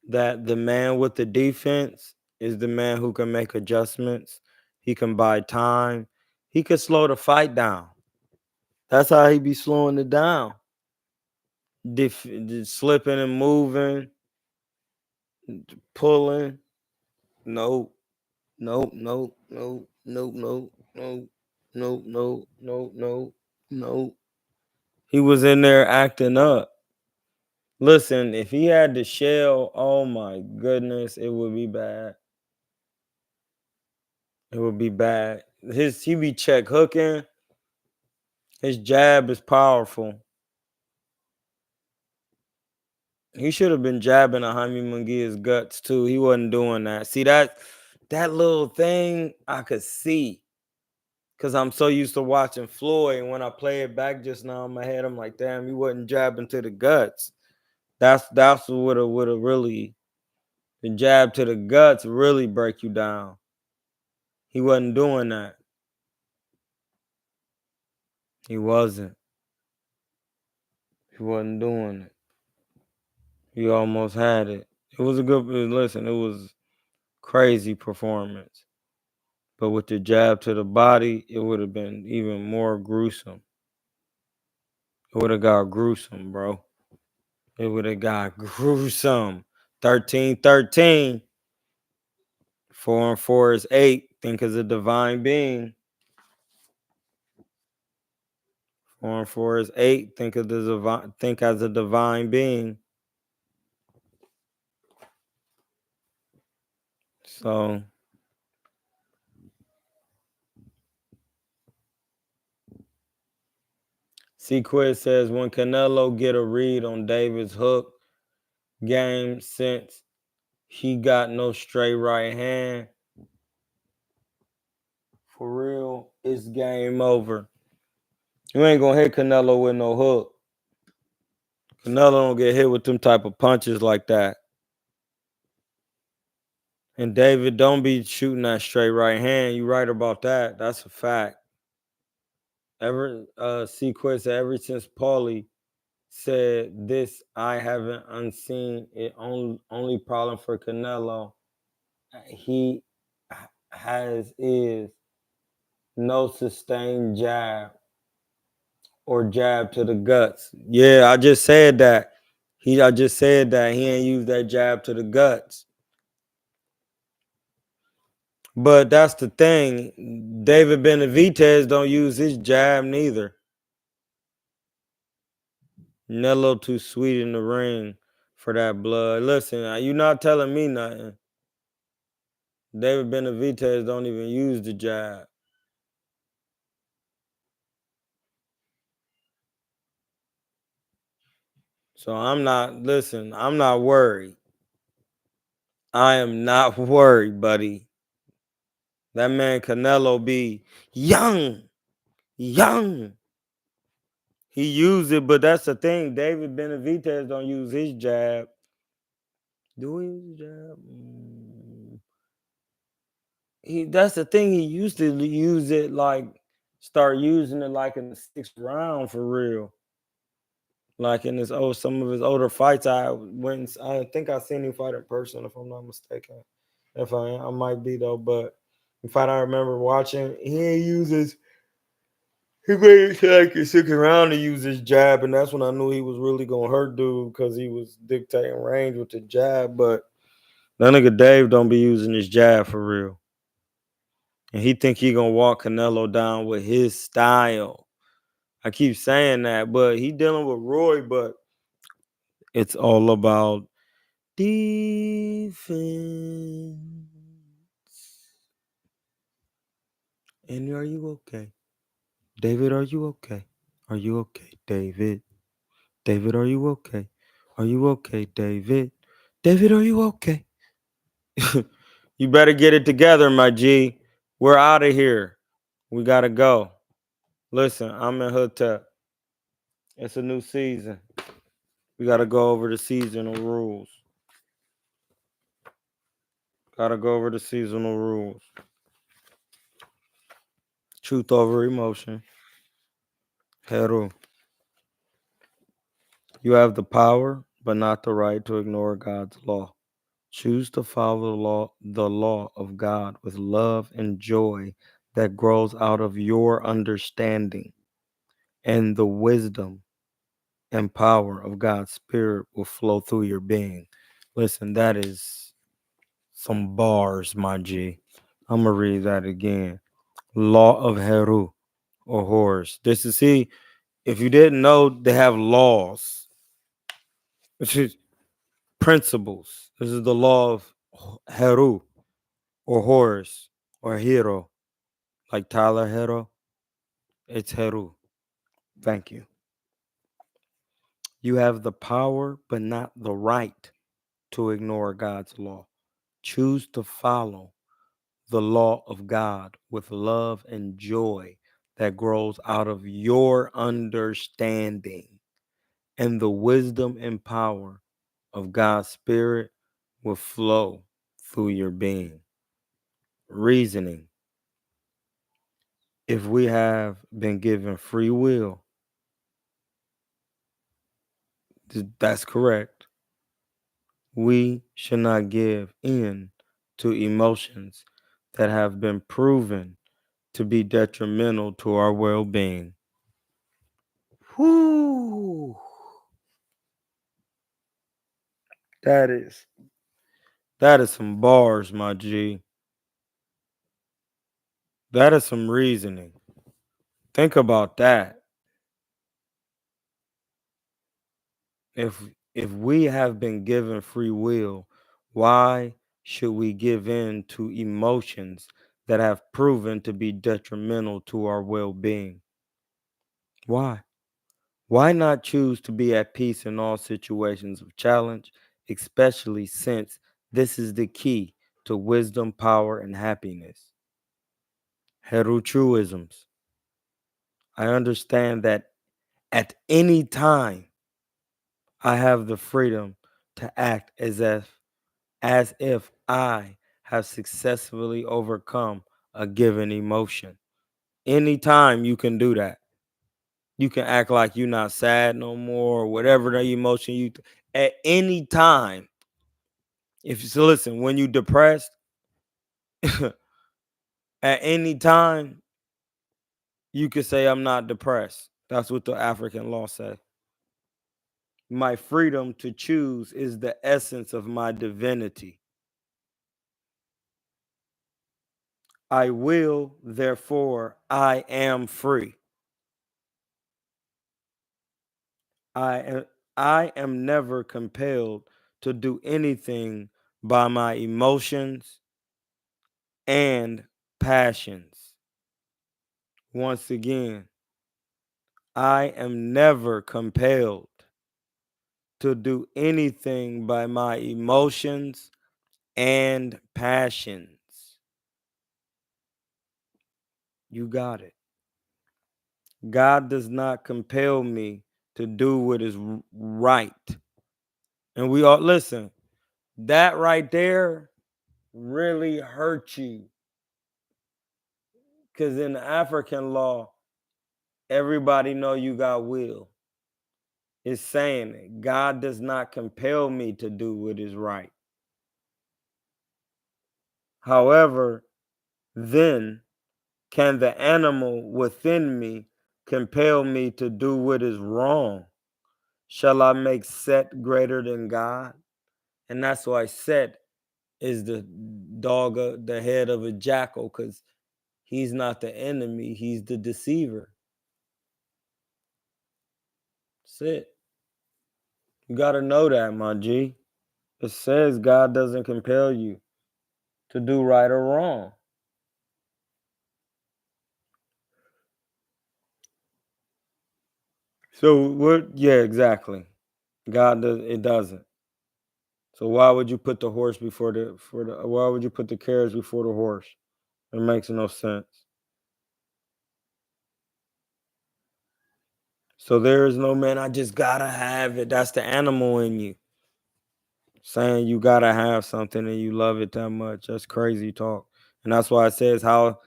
that the man with the defense is the man who can make adjustments. He can buy time. He could slow the fight down. That's how he be slowing it down. Slipping and moving, pulling. No, no, no, no, no, no, no, no, no, no, no, no. He was in there acting up. Listen, if he had the shell, oh my goodness, it would be bad. It would be bad. He be check hooking. His jab is powerful. He should have been jabbing a Jaime Munguia's guts too. He wasn't doing that. See that little thing I could see. Cause I'm so used to watching Floyd. And when I play it back just now in my head, I'm like, damn, he wasn't jabbing to the guts. That's what would have really The jab to the guts really break you down. He wasn't doing that. He wasn't. He wasn't doing it. He almost had it. It was a good, listen, it was crazy performance. But with the jab to the body, it would have been even more gruesome. It would have got gruesome, bro. It would have got gruesome. 13-13. 4 and 4 is 8. Think as a divine being. 4 and 4 is 8. Think as a divine being. So C-Quiz says, when Canelo get a read on David's hook game since he got no straight right hand, for real, it's game over. You ain't gonna hit Canelo with no hook. Canelo don't get hit with them type of punches like that. And David don't be shooting that straight right hand. You right about that. That's a fact. C-Quiz said, ever since Paulie said this, I haven't unseen it. Only problem for Canelo he has is no sustained jab or jab to the guts. Yeah, I just said that. I just said that he ain't used that jab to the guts. But that's the thing. David Benavidez don't use his jab neither. Nello too sweet in the ring for that blood. Listen, you're not telling me nothing. David Benavidez don't even use the jab. So I'm not worried. I am not worried, buddy. That man Canelo be young. He used it, but that's the thing. David Benavidez don't use his jab. Do he use his jab? That's the thing. He used to use it start using it like in the 6th round for real. Like in some of his older fights, I think I seen him fight in person, if I'm not mistaken. If I might be though, but the fight I remember watching, he waited till like the 6th round to use his jab, and that's when I knew he was really gonna hurt dude because he was dictating range with the jab. But that nigga Dave don't be using his jab for real. And he think he gonna walk Canelo down with his style. I keep saying that, but he dealing with Roy, but it's all about defense. And are you okay? David, are you okay? Are you okay, David? David, are you okay? Are you okay, David? David, are you okay? You better get it together, my G. We're out of here. We gotta go. Listen, I'm in Hotep. It's a new season. We gotta go over the seasonal rules. Truth over emotion. Heru. You have the power, but not the right to ignore God's law. Choose to follow the law of God with love and joy that grows out of your understanding, and the wisdom and power of God's Spirit will flow through your being. Listen, that is some bars, my G. I'm going to read that again. Law of Heru or Horus. This is, see, if you didn't know, they have laws, which is principles. This is the law of Heru or Horus or Hero, like Tyler Hero. It's Heru. Thank you. You have the power, but not the right to ignore God's law. Choose to follow the law of God with love and joy that grows out of your understanding, and the wisdom and power of God's Spirit will flow through your being. Reasoning. If we have been given free will, that's correct. We should not give in to emotions that have been proven to be detrimental to our well-being. Whoo! That is some bars, my G. That is some reasoning. Think about that. If we have been given free will, why should we give in to emotions that have proven to be detrimental to our well-being? Why? Why not choose to be at peace in all situations of challenge, especially since this is the key to wisdom, power, and happiness? Heru truisms. I understand that at any time I have the freedom to act as if I have successfully overcome a given emotion. Anytime you can do that. You can act like you're not sad no more or whatever the emotion at any time. If you so listen, when you depressed, at any time you could say I'm not depressed. That's what the African law says. My freedom to choose is the essence of my divinity. I will, therefore, I am free. I am never compelled to do anything by my emotions and passions. Once again, I am never compelled to do anything by my emotions and passions. You got it. God does not compel me to do what is right. And we all listen, that right there really hurt you. Because in the African law, everybody know you got will. It's saying it. God does not compel me to do what is right. However, then can the animal within me compel me to do what is wrong? Shall I make Set greater than God? And that's why Set is the dog, the head of a jackal, because he's not the enemy, he's the deceiver. That's it. You got to know that, my G. It says God doesn't compel you to do right or wrong. So what? Yeah, exactly. God does. It doesn't. So why would you put the horse before the Why would you put the carriage before the horse? It makes no sense. So there is no man. I just gotta have it. That's the animal in you saying you gotta have something and you love it that much. That's crazy talk. And that's why it says how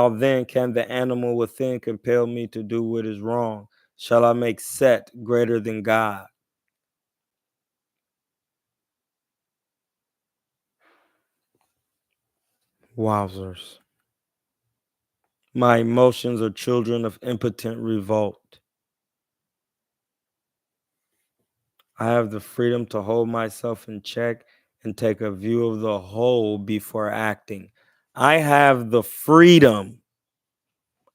then can the animal within compel me to do what is wrong? Shall I make Set greater than God? Wowzers. My emotions are children of impotent revolt. I have the freedom to hold myself in check and take a view of the whole before acting. I have the freedom.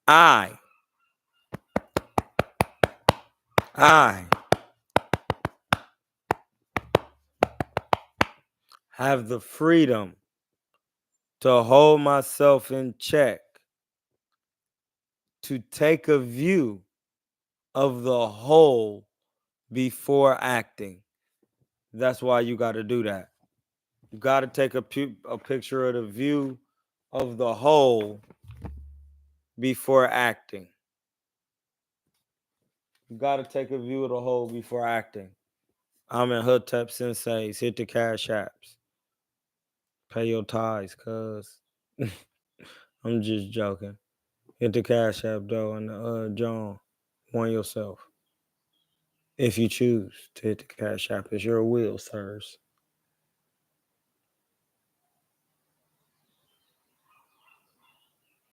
I have the freedom to hold myself in check, to take a view of the whole before acting. That's why you got to do that. You got to take a picture of the view of the whole before acting. You got to take a view of the whole before acting. I'm in Hotep Sensei's. Hit the cash apps. Pay your tithes, cuz. I'm just joking. Hit the Cash App though, and John, warn yourself. If you choose to hit the Cash App, it's your will, sirs.